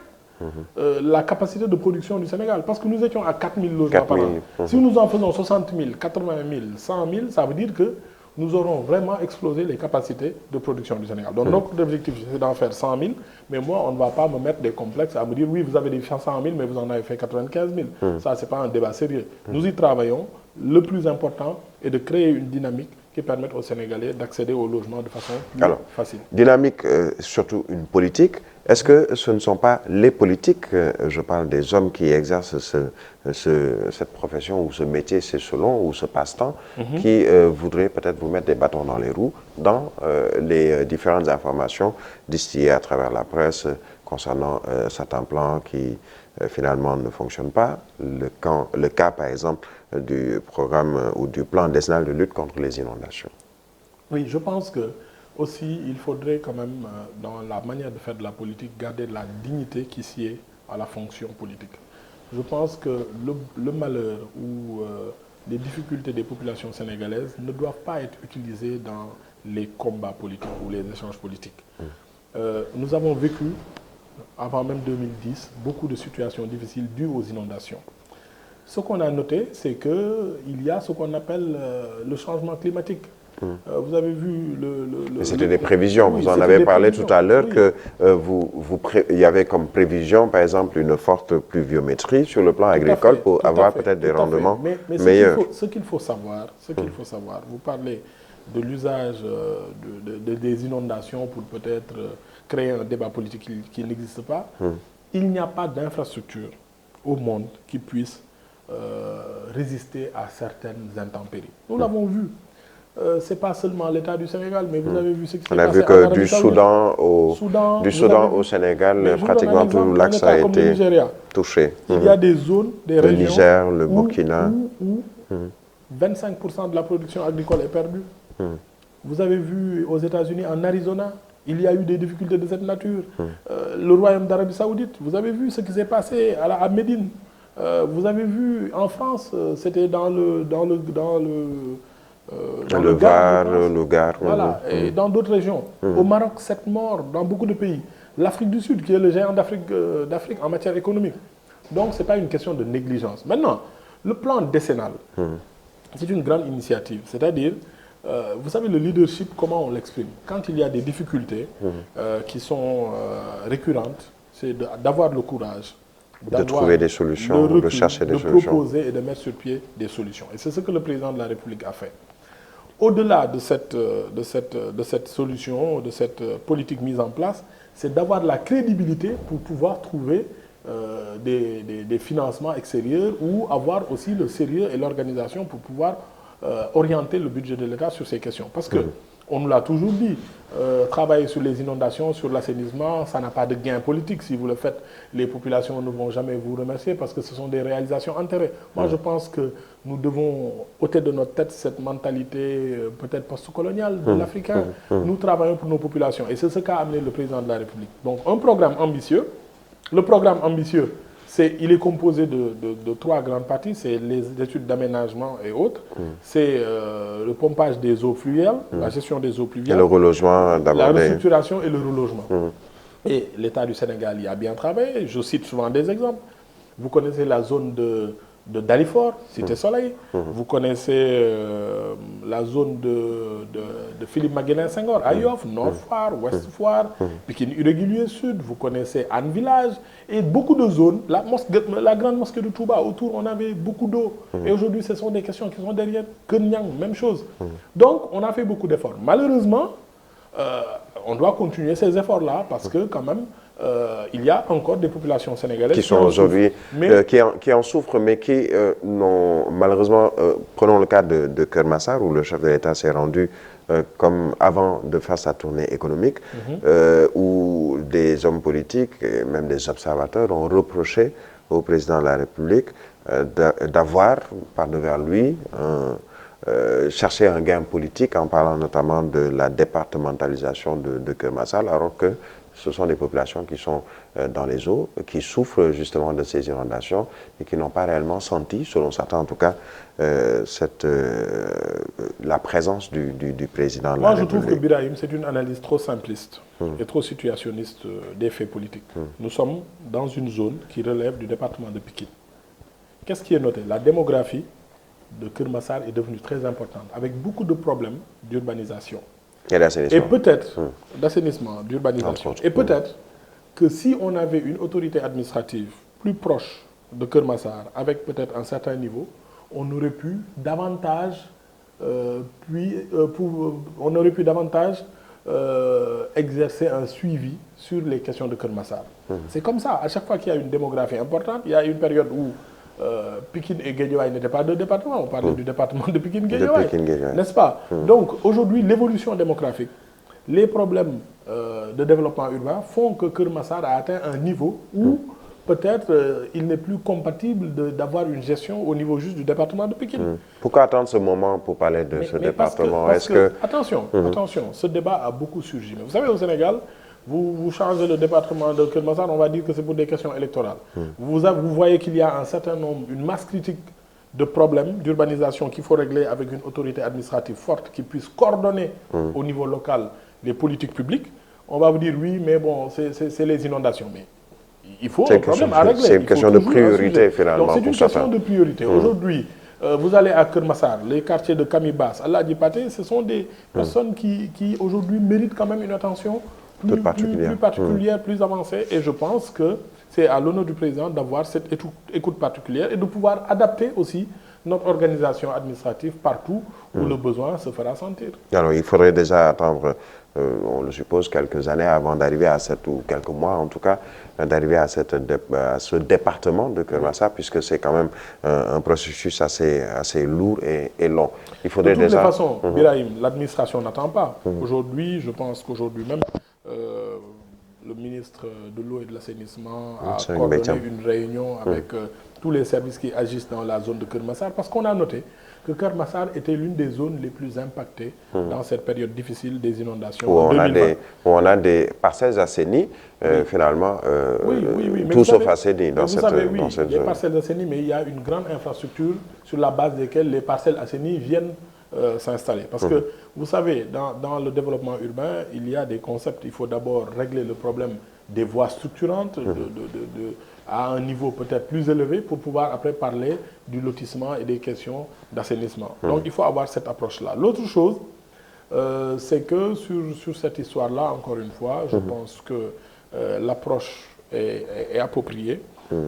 la capacité de production du Sénégal. Parce que nous étions à 4 000 logements par an. Si nous en faisons 60 000, 80 000, 100 000, ça veut dire que nous aurons vraiment explosé les capacités de production du Sénégal. Donc notre objectif, c'est d'en faire 100 000, mais moi, on ne va pas me mettre des complexes à me dire, oui, vous avez des 100 000, mais vous en avez fait 95 000. Ça, ce n'est pas un débat sérieux. Nous y travaillons. Le plus important est de créer une dynamique qui permette aux Sénégalais d'accéder au logement de façon plus facile. Dynamique, surtout une politique. Est-ce que ce ne sont pas les politiques, je parle des hommes qui exercent cette profession ou ce métier, c'est selon, ou ce passe-temps, qui voudraient peut-être vous mettre des bâtons dans les roues dans les différentes informations distillées à travers la presse concernant certains plans qui finalement ne fonctionnent pas. Le cas, par exemple, du programme ou du plan décennal de lutte contre les inondations. Oui, je pense que aussi, il faudrait quand même, dans la manière de faire de la politique, garder la dignité qui sied à la fonction politique. Je pense que le malheur ou les difficultés des populations sénégalaises ne doivent pas être utilisées dans les combats politiques ou les échanges politiques. Nous avons vécu avant même 2010, beaucoup de situations difficiles dues aux inondations. Ce qu'on a noté, c'est qu'il y a ce qu'on appelle le changement climatique. Vous avez vu c'était des prévisions. Oui, vous en avez parlé tout à l'heure que il y avait comme prévision, par exemple, une forte pluviométrie sur le plan agricole pour avoir peut-être des rendements meilleurs. Ce qu'il faut savoir, vous parlez de l'usage des inondations pour peut-être créer un débat politique qui n'existe pas. Il n'y a pas d'infrastructure au monde qui puisse résister à certaines intempéries. Nous l'avons vu. Ce n'est pas seulement l'État du Sénégal, mais vous avez vu ce qui s'est passé. On a vu que du Soudan au Sénégal, pratiquement tout l'axe a été touché. Il y a des zones, des régions, le Niger, le Burkina, où 25% de la production agricole est perdue. Vous avez vu aux États-Unis, en Arizona, il y a eu des difficultés de cette nature. Le Royaume d'Arabie Saoudite, vous avez vu ce qui s'est passé à Médine. Vous avez vu en France, c'était dans le Var, le Gard. Voilà, et dans d'autres régions. Au Maroc, 7 morts dans beaucoup de pays. L'Afrique du Sud, qui est le géant d'Afrique en matière économique. Donc, ce n'est pas une question de négligence. Maintenant, le plan décennal, c'est une grande initiative. C'est-à-dire, vous savez, le leadership, comment on l'exprime? Quand il y a des difficultés qui sont récurrentes, c'est d'avoir le courage de trouver des solutions, de chercher des solutions. De proposer et de mettre sur pied des solutions. Et c'est ce que le président de la République a fait. Au-delà de cette solution, de cette politique mise en place, c'est d'avoir la crédibilité pour pouvoir trouver des financements extérieurs ou avoir aussi le sérieux et l'organisation pour pouvoir orienter le budget de l'État sur ces questions. Parce que, on nous l'a toujours dit, travailler sur les inondations, sur l'assainissement, ça n'a pas de gain politique. Si vous le faites, les populations ne vont jamais vous remercier parce que ce sont des réalisations enterrées. Moi, je pense que nous devons ôter de notre tête cette mentalité peut-être post-coloniale de l'Africain. Nous travaillons pour nos populations et c'est ce qu'a amené le président de la République. Donc, un programme ambitieux. Le programme ambitieux, il est composé de 3 grandes parties. C'est les études d'aménagement et autres. C'est le pompage des eaux pluviales, la gestion des eaux pluviales. Et le relogement d'abord. La restructuration et le relogement. Et l'État du Sénégal y a bien travaillé. Je cite souvent des exemples. Vous connaissez la zone de Dalifort, Cité Soleil. Vous connaissez la zone de Philippe Maguilène Senghor, à Yoff, Nord Foire, Ouest Foire, Pikine Irrégulier Sud. Vous connaissez Anne Village et beaucoup de zones. La grande mosquée de Touba, autour, on avait beaucoup d'eau. Et aujourd'hui, ce sont des questions qui sont derrière. Kenyang, même chose. Donc, on a fait beaucoup d'efforts. Malheureusement, on doit continuer ces efforts-là parce que quand même, il y a encore des populations sénégalaises qui sont aujourd'hui, qui en souffrent, mais qui n'ont malheureusement, prenons le cas de Kermassar, où le chef de l'État s'est rendu comme avant de faire sa tournée économique, où des hommes politiques et même des observateurs ont reproché au président de la République d'avoir, par devers lui, cherché un gain politique en parlant notamment de la départementalisation de Kermassar, alors que ce sont des populations qui sont dans les eaux, qui souffrent justement de ces inondations et qui n'ont pas réellement senti, selon certains en tout cas, la présence du président de la République. Moi, je trouve que Birahim, c'est une analyse trop simpliste et trop situationniste des faits politiques. Nous sommes dans une zone qui relève du département de Pikine. Qu'est-ce qui est noté? La démographie de Kermassar est devenue très importante, avec beaucoup de problèmes d'urbanisation. Et peut-être, d'assainissement, d'urbanisation. Et peut-être que si on avait une autorité administrative plus proche de Kermassar, avec peut-être un certain niveau, on aurait pu davantage, exercer un suivi sur les questions de Kermassar. C'est comme ça. À chaque fois qu'il y a une démographie importante, il y a une période où Pikine et Guédiawaye n'étaient pas deux départements, on parlait du département de Pikine-Guédiawaye, n'est-ce pas? Donc aujourd'hui, l'évolution démographique, les problèmes de développement urbain font que Kermassar a atteint un niveau où peut-être il n'est plus compatible d'avoir une gestion au niveau juste du département de Pikine. Pourquoi attendre ce moment pour parler de ce département? Attention, ce débat a beaucoup surgi. Mais vous savez, au Sénégal, vous changez le département de Kermassar, on va dire que c'est pour des questions électorales. Vous voyez qu'il y a un certain nombre, une masse critique de problèmes d'urbanisation qu'il faut régler avec une autorité administrative forte qui puisse coordonner au niveau local les politiques publiques. on va vous dire oui, mais bon, c'est les inondations. Mais il faut un problème à régler. C'est une question de priorité finalement. Donc c'est une question de priorité. Aujourd'hui, vous allez à Kermassar, les quartiers de Kamibas, Allah Djipaté, ce sont des personnes qui aujourd'hui méritent quand même une attention plus particulière, plus avancée. Et je pense que c'est à l'honneur du président d'avoir cette écoute particulière et de pouvoir adapter aussi notre organisation administrative partout où le besoin se fera sentir. Alors il faudrait déjà attendre, on le suppose, quelques années avant d'arriver à ou quelques mois en tout cas, d'arriver à ce département de Kermassar, puisque c'est quand même un processus assez lourd et long. Il faudrait de toutes les façons, Birahim, l'administration n'attend pas. Aujourd'hui, je pense qu'aujourd'hui même, le ministre de l'eau et de l'assainissement a coordonné une réunion avec tous les services qui agissent dans la zone de Kermassar, parce qu'on a noté que Kermassar était l'une des zones les plus impactées dans cette période difficile des inondations. Où on a des parcelles assainies, finalement, tout sauf assainies dans cette zone. Les parcelles assainies, mais il y a une grande infrastructure sur la base desquelles les parcelles assainies viennent s'installer. Parce que, vous savez, dans le développement urbain, il y a des concepts. Il faut d'abord régler le problème des voies structurantes à un niveau peut-être plus élevé pour pouvoir après parler du lotissement et des questions d'assainissement. Donc, il faut avoir cette approche-là. L'autre chose, c'est que sur cette histoire-là, encore une fois, je pense que l'approche est appropriée.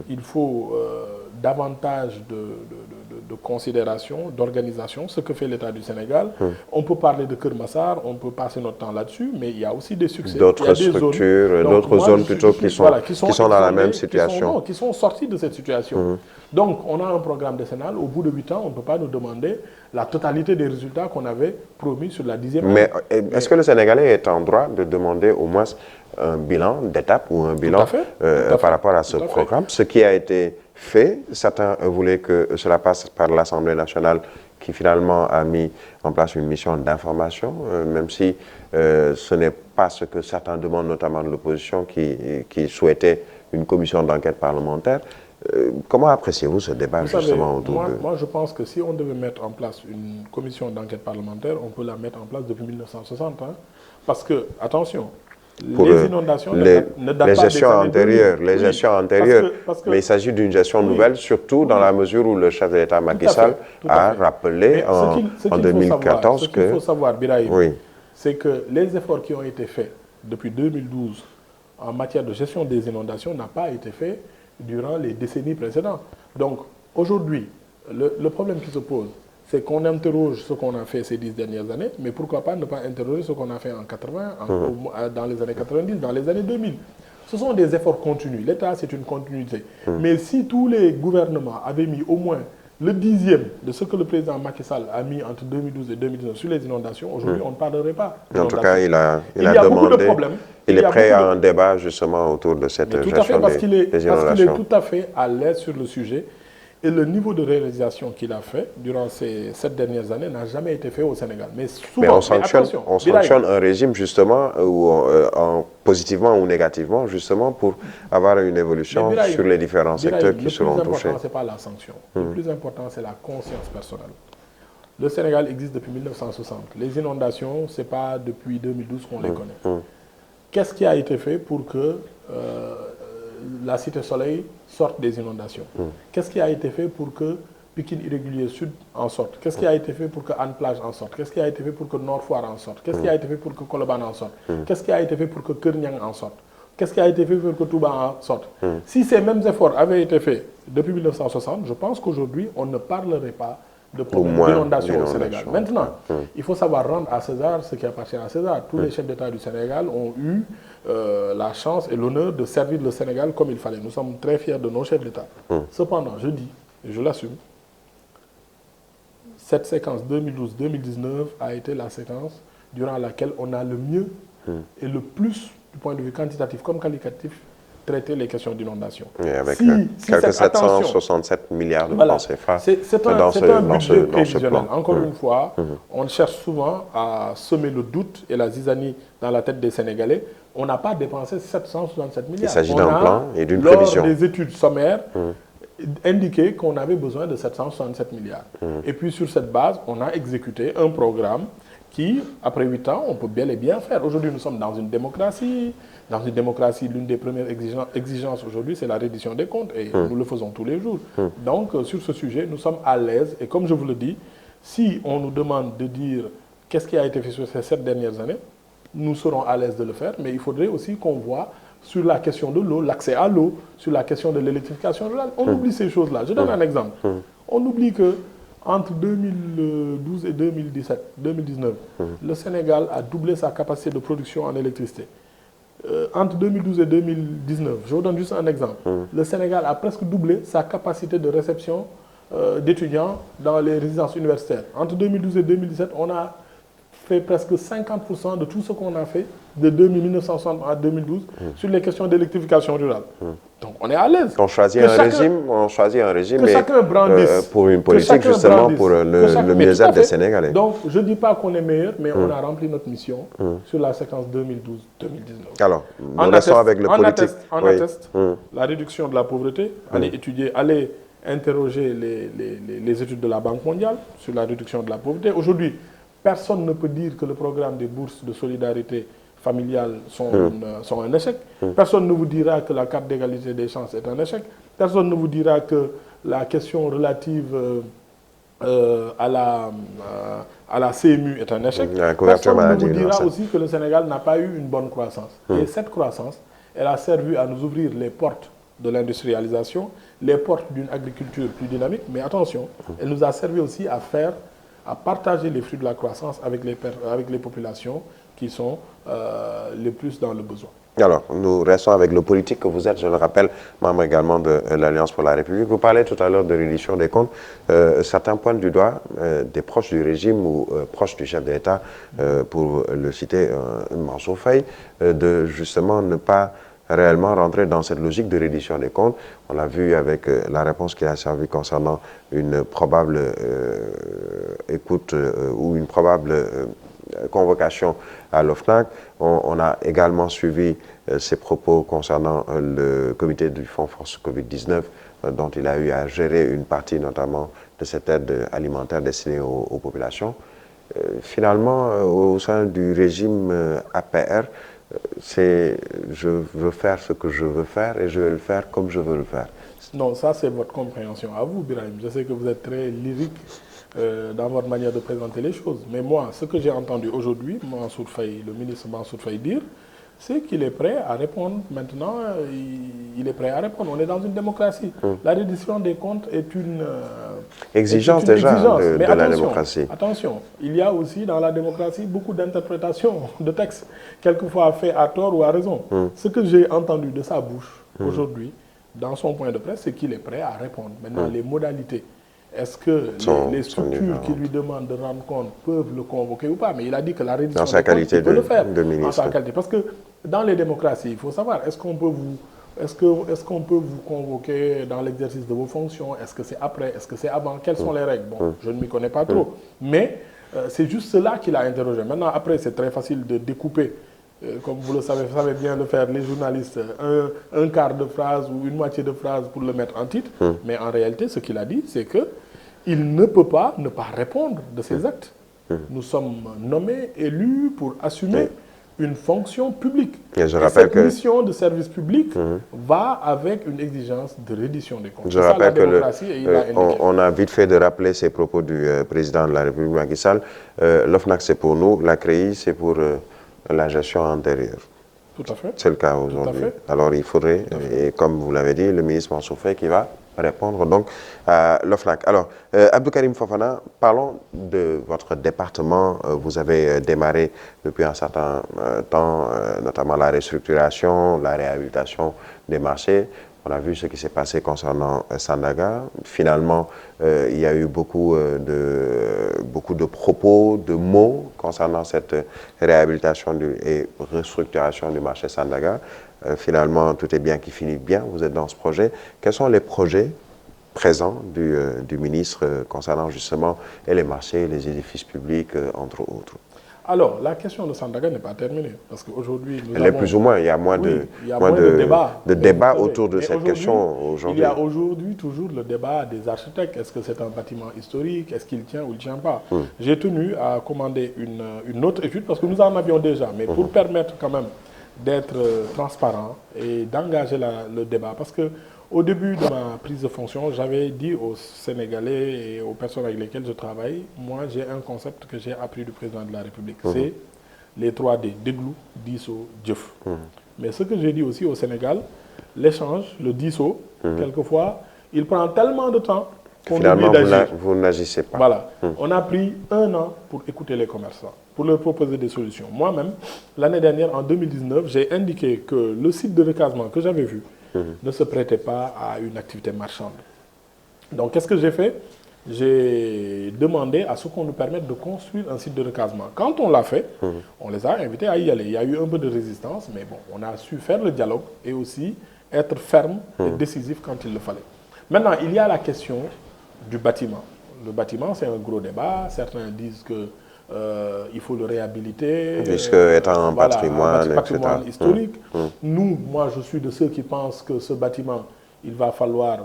Il faut davantage de considération, d'organisation, ce que fait l'État du Sénégal. On peut parler de Kermassar, on peut passer notre temps là-dessus, mais il y a aussi des succès. D'autres structures, d'autres zones plutôt qui sont dans la même situation. Qui sont sorties de cette situation. Donc, on a un programme décennal. Au bout de 8 ans, on ne peut pas nous demander la totalité des résultats qu'on avait promis sur la 10e année. Mais est-ce que le Sénégalais est en droit de demander au moins un bilan d'étape ou un bilan par rapport à ce programme? Ce qui a été fait, certains voulaient que cela passe par l'Assemblée nationale qui finalement a mis en place une mission d'information, même si ce n'est pas ce que certains demandent, notamment de l'opposition qui souhaitait une commission d'enquête parlementaire. Comment appréciez-vous ce débat justement autour de... Moi, je pense que si on devait mettre en place une commission d'enquête parlementaire, on peut la mettre en place depuis 1960. Hein, parce que, attention, les inondations ne datent pas des années 2000. Les gestions antérieures, mais il s'agit d'une gestion nouvelle, surtout dans la mesure où le chef de l'État Macky Sall a rappelé en 2014 ce qu'il faut savoir, Birahim, c'est que les efforts qui ont été faits depuis 2012 en matière de gestion des inondations n'ont pas été faits durant les décennies précédentes. Donc, aujourd'hui, le problème qui se pose, c'est qu'on interroge ce qu'on a fait ces 10 dernières années, mais pourquoi pas ne pas interroger ce qu'on a fait en 80, dans les années 90, dans les années 2000. Ce sont des efforts continus. L'État, c'est une continuité. Mais si tous les gouvernements avaient mis au moins le 10e de ce que le président Macky Sall a mis entre 2012 et 2019 sur les inondations, aujourd'hui, on ne parlerait pas. En tout cas, il a demandé... Il est prêt à un débat justement autour de cette gestion des inondations. Parce qu'il est tout à fait à l'aise sur le sujet. Et le niveau de réalisation qu'il a fait durant ces 7 dernières années n'a jamais été fait au Sénégal. Mais souvent, on sanctionne un régime justement, positivement ou négativement, justement pour avoir une évolution sur les différents secteurs qui seront touchés. Le plus important, ce n'est pas la sanction. Le plus important, c'est la conscience personnelle. Le Sénégal existe depuis 1960. Les inondations, ce n'est pas depuis 2012 qu'on les connaît. Qu'est-ce qui a été fait pour que la Cité Soleil sorte des inondations? Qu'est-ce qui a été fait pour que Pikine Irrégulier Sud en sorte? Qu'est-ce qui a été fait pour que Anne Plage en sorte? Qu'est-ce qui a été fait pour que Nord Foire en sorte? Qu'est-ce qui a été fait pour que Colobane en sorte? Qu'est-ce qui a été fait pour que Kerniang en sorte? Qu'est-ce qui a été fait pour que Touba en sorte? Si ces mêmes efforts avaient été faits depuis 1960, je pense qu'aujourd'hui, on ne parlerait pas de problème d'inondation au Sénégal. Maintenant, il faut savoir rendre à César ce qui appartient à César. Tous les chefs d'État du Sénégal ont eu la chance et l'honneur de servir le Sénégal comme il fallait. Nous sommes très fiers de nos chefs d'État. Cependant, je dis, et je l'assume, cette séquence 2012-2019 a été la séquence durant laquelle on a le mieux et le plus, du point de vue quantitatif comme qualitatif, traiter les questions d'inondation. Avec quelques 767 milliards de francs CFA c'est un budget prévisionnel. Encore une fois, on cherche souvent à semer le doute et la zizanie dans la tête des Sénégalais. On n'a pas dépensé 767 milliards. Il s'agit d'un plan et d'une prévision. Lors des études sommaires, indiqué qu'on avait besoin de 767 milliards. Et puis sur cette base, on a exécuté un programme qui, après 8 ans, on peut bel et bien faire. Aujourd'hui, nous sommes dans une démocratie. Dans une démocratie, l'une des premières exigences aujourd'hui, c'est la reddition des comptes. Et nous le faisons tous les jours. Donc, sur ce sujet, nous sommes à l'aise. Et comme je vous le dis, si on nous demande de dire qu'est-ce qui a été fait sur ces 7 dernières années, nous serons à l'aise de le faire. Mais il faudrait aussi qu'on voit sur la question de l'eau, l'accès à l'eau, sur la question de l'électrification rurale. On oublie ces choses-là. Je donne un exemple. On oublie que entre 2012 et 2019, le Sénégal a doublé sa capacité de production en électricité. Entre 2012 et 2019, je vous donne juste un exemple. Le Sénégal a presque doublé sa capacité de réception d'étudiants dans les résidences universitaires. Entre 2012 et 2017, on a fait presque 50% de tout ce qu'on a fait de 1960 à 2012 sur les questions d'électrification rurale. Donc on est à l'aise. On choisit un régime que chacun brandisse, pour une politique justement pour le mieux-être des Sénégalais. Donc je ne dis pas qu'on est meilleur, mais on a rempli notre mission sur la séquence 2012-2019. Alors, nous restons avec le politique. On atteste la réduction de la pauvreté, aller interroger les études de la Banque mondiale sur la réduction de la pauvreté. Aujourd'hui, personne ne peut dire que le programme des bourses de solidarité familiale sont un échec. Personne ne vous dira que la carte d'égalité des chances est un échec. Personne ne vous dira que la question relative à la CMU est un échec. Personne ne vous dira aussi que le Sénégal n'a pas eu une bonne croissance. Et cette croissance, elle a servi à nous ouvrir les portes de l'industrialisation, les portes d'une agriculture plus dynamique. Mais attention, elle nous a servi aussi à partager les fruits de la croissance avec les populations qui sont les plus dans le besoin. Alors, nous restons avec le politique que vous êtes, je le rappelle, membre également de l'Alliance pour la République. Vous parlez tout à l'heure de reddition des comptes. Certains pointent du doigt des proches du régime ou proches du chef de l'État, pour le citer, Mansour Faye, de justement ne pas réellement rentrer dans cette logique de reddition des comptes. On l'a vu avec la réponse qu'il a servi concernant une probable écoute ou une probable convocation à l'OFNAC. On a également suivi ses propos concernant le comité du Fonds Force Covid-19 dont il a eu à gérer une partie notamment de cette aide alimentaire destinée aux populations. Finalement, au sein du régime APR, c'est je veux faire ce que je veux faire et je vais le faire comme je veux le faire. Non, ça c'est votre compréhension à vous, Birahim. Je sais que vous êtes très lyrique dans votre manière de présenter les choses. Mais moi, ce que j'ai entendu aujourd'hui, Mansour Faye, le ministre Mansour Faye dire, c'est qu'il est prêt à répondre. Maintenant, il est prêt à répondre. On est dans une démocratie. La reddition des comptes est une exigence déjà de la démocratie. Attention, il y a aussi dans la démocratie beaucoup d'interprétations de textes, quelquefois fait à tort ou à raison. Ce que j'ai entendu de sa bouche aujourd'hui, dans son point de presse, c'est qu'il est prêt à répondre. Maintenant, les modalités. Est-ce que les structures qui lui demandent de rendre compte peuvent le convoquer ou pas? Mais il a dit que la reddition des comptes, il peut le faire en sa qualité. Parce que dans les démocraties, il faut savoir, est-ce qu'on peut vous convoquer dans l'exercice de vos fonctions? Est-ce que c'est après? Est-ce que c'est avant? Quelles sont les règles? Bon, je ne m'y connais pas trop. Mais c'est juste cela qu'il a interrogé. Maintenant, après, c'est très facile de découper. Comme vous le savez bien le faire, les journalistes, un quart de phrase ou une moitié de phrase pour le mettre en titre. Mais en réalité, ce qu'il a dit, c'est qu'il ne peut pas ne pas répondre de ses actes. Nous sommes nommés, élus pour assumer une fonction publique. Et je rappelle cette mission de service public va avec une exigence de reddition des comptes. Je rappelle que on a vite fait de rappeler ces propos du président de la République, Macky Sall. L'OFNAC, c'est pour nous, la CREI, c'est pour la gestion antérieure. Tout à fait. C'est le cas aujourd'hui. Alors il faudrait, et comme vous l'avez dit, le ministre Mansour Faye qui va répondre donc à l'OFNAC. Alors, Abdou Karim Fofana, parlons de votre département. Vous avez démarré depuis un certain temps, notamment la restructuration, la réhabilitation des marchés. On a vu ce qui s'est passé concernant Sandaga. Finalement, il y a eu beaucoup de propos, de mots concernant cette réhabilitation et restructuration du marché Sandaga. Finalement, tout est bien qui finit bien. Vous êtes dans ce projet. Quels sont les projets présents du ministre concernant justement les marchés, les édifices publics, entre autres? Alors, la question de Sandaga n'est pas terminée, parce qu'aujourd'hui, Elle est plus ou moins, il y a moins de débats autour de cette question aujourd'hui. Il y a aujourd'hui toujours le débat des architectes. Est-ce que c'est un bâtiment historique? Est-ce qu'il tient ou il ne tient pas? J'ai tenu à commander une autre étude, parce que nous en avions déjà, mais pour permettre quand même d'être transparent et d'engager le débat. Parce que au début de ma prise de fonction, j'avais dit aux Sénégalais et aux personnes avec lesquelles je travaille, moi j'ai un concept que j'ai appris du président de la République, c'est les 3D, Déglou, Disso, Dieuf. Mais ce que j'ai dit aussi au Sénégal, l'échange, le Disso, quelquefois, il prend tellement de temps qu'on oublie d'agir. Vous n'agissez pas. Voilà. On a pris 1 an pour écouter les commerçants, pour leur proposer des solutions. Moi-même, l'année dernière, en 2019, j'ai indiqué que le site de recasement que j'avais vu ne se prêtait pas à une activité marchande. Donc, qu'est-ce que j'ai fait? J'ai demandé à ce qu'on nous permette de construire un site de recasement. Quand on l'a fait, on les a invités à y aller. Il y a eu un peu de résistance, mais bon, on a su faire le dialogue et aussi être ferme et décisif quand il le fallait. Maintenant, il y a la question du bâtiment. Le bâtiment, c'est un gros débat. Certains disent que il faut le réhabiliter. Puisque étant un patrimoine, historique. Nous, moi, je suis de ceux qui pensent que ce bâtiment, il va falloir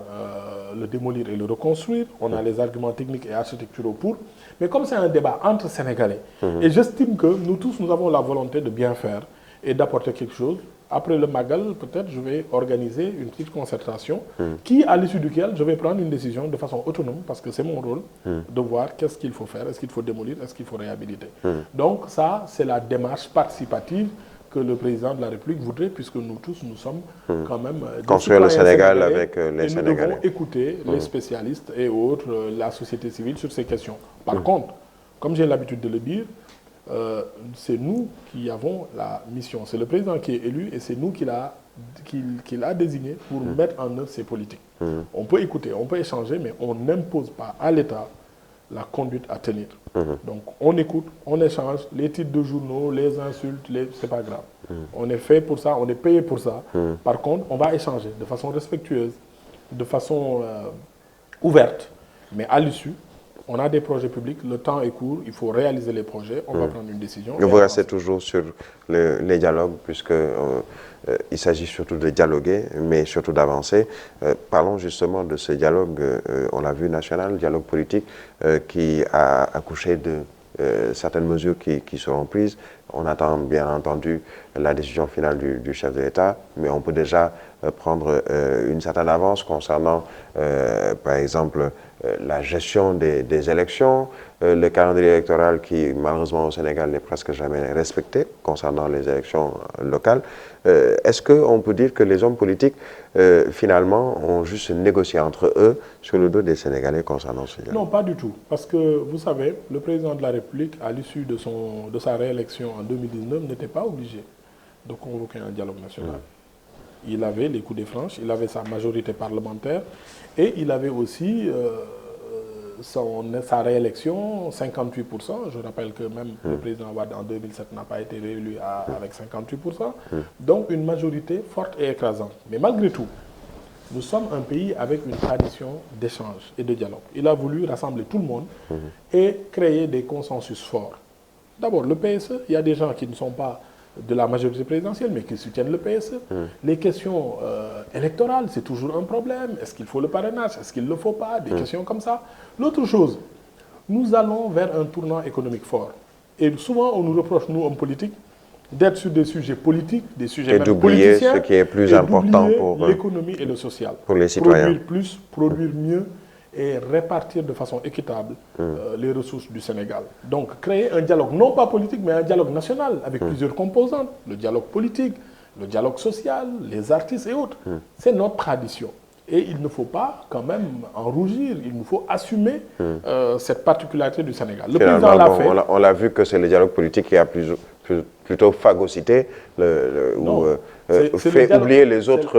le démolir et le reconstruire. On a les arguments techniques et architecturaux pour. Mais comme c'est un débat entre Sénégalais, et j'estime que nous tous, nous avons la volonté de bien faire et d'apporter quelque chose. Après le Magal, peut-être, je vais organiser une petite concertation qui, à l'issue duquel, je vais prendre une décision de façon autonome, parce que c'est mon rôle de voir qu'est-ce qu'il faut faire, est-ce qu'il faut démolir, est-ce qu'il faut réhabiliter. Donc ça, c'est la démarche participative que le président de la République voudrait, puisque nous tous, nous sommes quand même... construire le Sénégal avec les Sénégalais. Nous devons écouter les spécialistes et autres, la société civile sur ces questions. Par contre, comme j'ai l'habitude de le dire, c'est nous qui avons la mission. C'est le président qui est élu et c'est nous qui l'a désigné pour mettre en œuvre ses politiques. On peut écouter, on peut échanger, mais on n'impose pas à l'État la conduite à tenir. Donc on écoute, on échange, les titres de journaux, les insultes, c'est pas grave. On est fait pour ça, on est payé pour ça. Par contre, on va échanger de façon respectueuse, de façon ouverte, mais à l'issue, on a des projets publics, le temps est court, il faut réaliser les projets, on va prendre une décision. Vous restez toujours sur les dialogues, puisque il s'agit surtout de dialoguer, mais surtout d'avancer. Parlons justement de ce dialogue, on l'a vu national, dialogue politique, qui a accouché de certaines mesures qui seront prises. On attend bien entendu la décision finale du chef de l'État, mais on peut déjà prendre une certaine avance concernant, par exemple, la gestion des élections, le calendrier électoral qui, malheureusement, au Sénégal n'est presque jamais respecté concernant les élections locales. Est-ce qu'on peut dire que les hommes politiques, finalement, ont juste négocié entre eux sur le dos des Sénégalais concernant ce dialogue? Non, pas du tout. Parce que, vous savez, le président de la République, à l'issue de sa réélection en 2019, n'était pas obligé de convoquer un dialogue national. Il avait les coups des franches, il avait sa majorité parlementaire et il avait aussi sa réélection, 58%. Je rappelle que même le président Wade en 2007 n'a pas été réélu avec 58%. Donc une majorité forte et écrasante. Mais malgré tout, nous sommes un pays avec une tradition d'échange et de dialogue. Il a voulu rassembler tout le monde et créer des consensus forts. D'abord, le PSE, il y a des gens qui ne sont pas de la majorité présidentielle, mais qui soutiennent le PSE. Les questions électorales, c'est toujours un problème. Est-ce qu'il faut le parrainage? Est-ce qu'il ne le faut pas? Des questions comme ça. L'autre chose, nous allons vers un tournant économique fort. Et souvent, on nous reproche, nous, hommes politiques, d'être sur des sujets politiques, des sujets même politiciens, ce qui est plus important pour l'économie et le social. Pour les citoyens. Produire plus, produire mieux et répartir de façon équitable les ressources du Sénégal. Donc, créer un dialogue, non pas politique, mais un dialogue national, avec plusieurs composantes. Le dialogue politique, le dialogue social, les artistes et autres. C'est notre tradition. Et il ne faut pas quand même en rougir, il nous faut assumer cette particularité du Sénégal. Le président l'a fait. On l'a vu que c'est le dialogue politique qui a plutôt phagocyté fait oublier les autres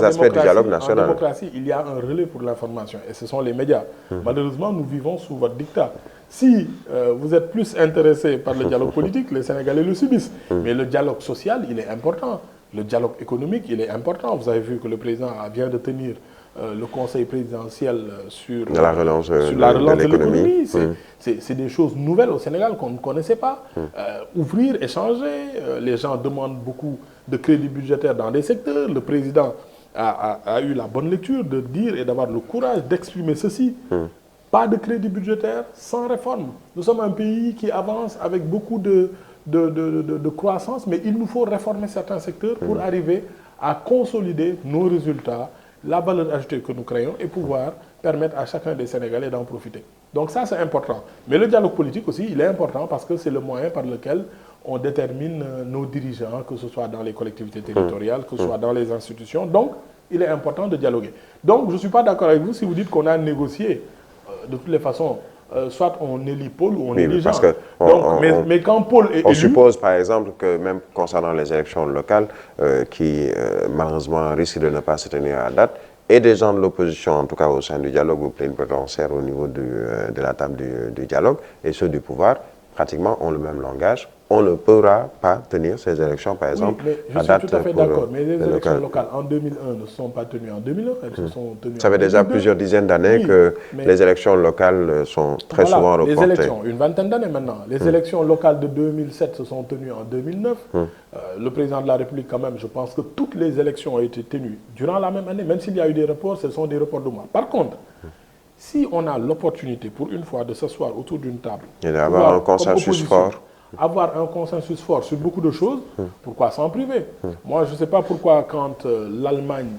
aspects du dialogue national. En démocratie, il y a un relais pour l'information et ce sont les médias. Malheureusement, nous vivons sous votre dictat. Si vous êtes plus intéressé par le dialogue politique, les Sénégalais le subissent. Mais le dialogue social, il est important. Le dialogue économique, il est important. Vous avez vu que le président vient de tenir le conseil présidentiel sur la relance, sur la relance de l'économie. Mmh. C'est des choses nouvelles au Sénégal qu'on ne connaissait pas. Ouvrir, échanger, les gens demandent beaucoup de crédit budgétaire dans des secteurs. Le président a eu la bonne lecture de dire et d'avoir le courage d'exprimer ceci. Pas de crédit budgétaire sans réforme. Nous sommes un pays qui avance avec beaucoup de croissance, mais il nous faut réformer certains secteurs pour arriver à consolider nos résultats, la valeur ajoutée que nous créons et pouvoir permettre à chacun des Sénégalais d'en profiter. Donc ça, c'est important. Mais le dialogue politique aussi, il est important parce que c'est le moyen par lequel on détermine nos dirigeants, que ce soit dans les collectivités territoriales, que ce soit dans les institutions. Donc, il est important de dialoguer. Donc, je ne suis pas d'accord avec vous si vous dites qu'on a négocié. De toutes les façons, soit on élit Paul ou on élit Jean. Mais quand Paul est élu... On suppose par exemple que même concernant les élections locales, qui malheureusement risquent de ne pas se tenir à date, et des gens de l'opposition, en tout cas au sein du dialogue ou plénipotentiaires au niveau de la table du dialogue, et ceux du pouvoir, pratiquement ont le même langage. On ne pourra pas tenir ces élections, par exemple, à date. Je suis tout à fait d'accord, mais les élections locales en 2001 ne sont pas tenues en 2001, elles se sont tenues Ça fait déjà plusieurs dizaines d'années que les élections locales sont très souvent reportées. Les élections, une vingtaine d'années maintenant. Les élections locales de 2007 se sont tenues en 2009. Le président de la République, quand même, je pense que toutes les élections ont été tenues durant la même année, même s'il y a eu des reports, ce sont des reports de mois. Par contre, si on a l'opportunité, pour une fois, de s'asseoir autour d'une table... Et d'avoir un consensus fort. Avoir un consensus fort sur beaucoup de choses, pourquoi s'en priver? Moi, je ne sais pas pourquoi quand l'Allemagne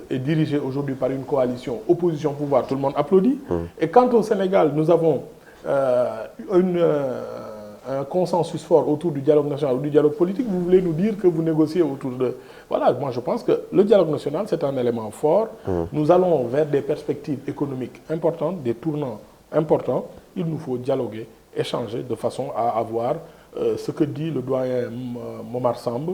est dirigée aujourd'hui par une coalition opposition-pouvoir, tout le monde applaudit. Et quand au Sénégal, nous avons un consensus fort autour du dialogue national ou du dialogue politique, vous voulez nous dire que vous négociez autour de... Voilà, moi je pense que le dialogue national, c'est un élément fort. Nous allons vers des perspectives économiques importantes, des tournants importants. Il nous faut dialoguer, échanger de façon à avoir ce que dit le doyen Momar Samb,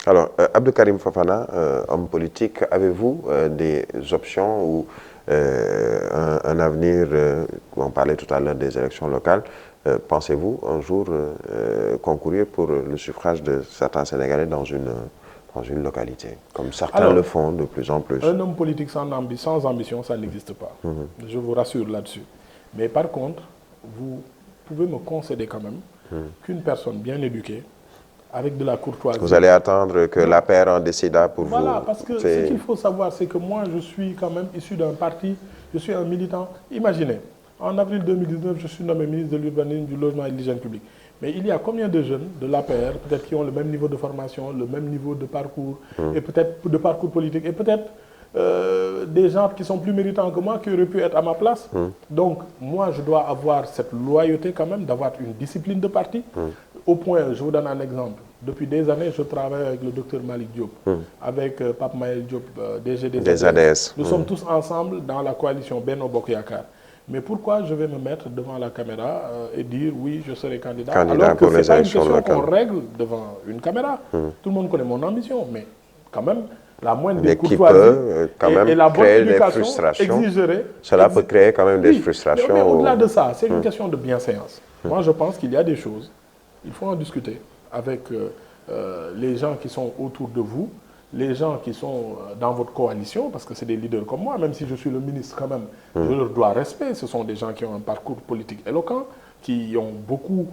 Alors, Abdou Karim Fofana, homme politique, avez-vous des options ou un avenir, on parlait tout à l'heure des élections locales, pensez-vous un jour concourir pour le suffrage de certains Sénégalais dans une localité, comme certains le font de plus en plus? Un homme politique sans ambition, ça n'existe pas. Je vous rassure là-dessus. Mais par contre, vous pouvez me concéder quand même qu'une personne bien éduquée, avec de la courtoisie... Vous allez attendre que la paire en décida pour vous... Voilà, parce que ce qu'il faut savoir, c'est que moi, je suis quand même issu d'un parti, je suis un militant. Imaginez, en avril 2019, je suis nommé ministre de l'Urbanisme, du Logement et de l'Hygiène publique. Mais il y a combien de jeunes de l'APR, peut-être qui ont le même niveau de formation, le même niveau de parcours, et peut-être de parcours politique, et peut-être des gens qui sont plus méritants que moi, qui auraient pu être à ma place. Donc, moi, je dois avoir cette loyauté quand même, d'avoir une discipline de parti. Au point, je vous donne un exemple. Depuis des années, je travaille avec le docteur Malik Diop, avec Pape Maël Diop, DG des ADS. Nous sommes tous ensemble dans la coalition Benno Bokk Yakaar. Mais pourquoi je vais me mettre devant la caméra et dire oui, je serai candidat alors que ce n'est pas une question qu'on règle devant une caméra. Tout le monde connaît mon ambition, mais quand même, la moindre des courtoisies et la bonne éducation exigerait... Cela peut créer quand même des frustrations. Mais au-delà de ça, c'est une question de bienséance. Moi, je pense qu'il y a des choses, il faut en discuter avec les gens qui sont autour de vous, les gens qui sont dans votre coalition, parce que c'est des leaders comme moi, même si je suis le ministre quand même, je leur dois respect. Ce sont des gens qui ont un parcours politique éloquent, qui ont beaucoup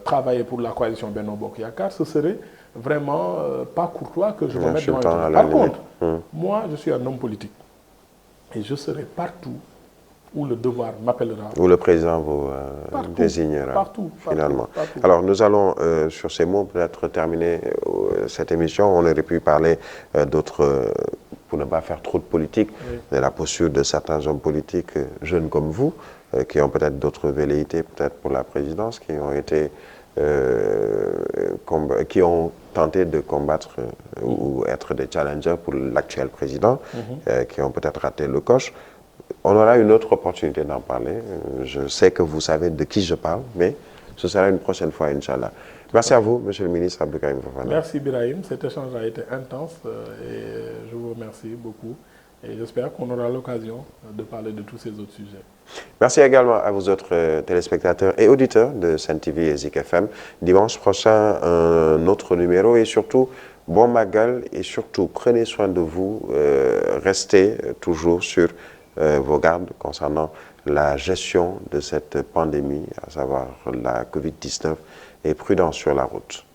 travaillé pour la coalition Benno Bokk Yakaar. Ce serait vraiment pas courtois que je me mette devant eux. Par contre, moi, je suis un homme politique. Et je serai partout où le devoir m'appellera. Où le président vous désignera, finalement. Partout. Alors, nous allons, sur ces mots, peut-être terminer cette émission. On aurait pu parler d'autres, pour ne pas faire trop de politique, de la posture de certains hommes politiques jeunes comme vous, qui ont peut-être d'autres velléités, peut-être pour la présidence, qui ont été... qui ont tenté de combattre ou être des challengers pour l'actuel président, qui ont peut-être raté le coche. On aura une autre opportunité d'en parler. Je sais que vous savez de qui je parle, mais Ce sera une prochaine fois, Inch'Allah. Merci à vous, Monsieur le ministre Abdou Karim Fofana. Merci Birahim, cet échange a été intense et je vous remercie beaucoup. Et j'espère qu'on aura l'occasion de parler de tous ces autres sujets. Merci également à vous autres téléspectateurs et auditeurs de Sen TV et Zik FM. Dimanche prochain, un autre numéro et surtout, bon magal et surtout, prenez soin de vous. Restez toujours sur vos gardes concernant la gestion de cette pandémie, à savoir la Covid-19 et prudence sur la route.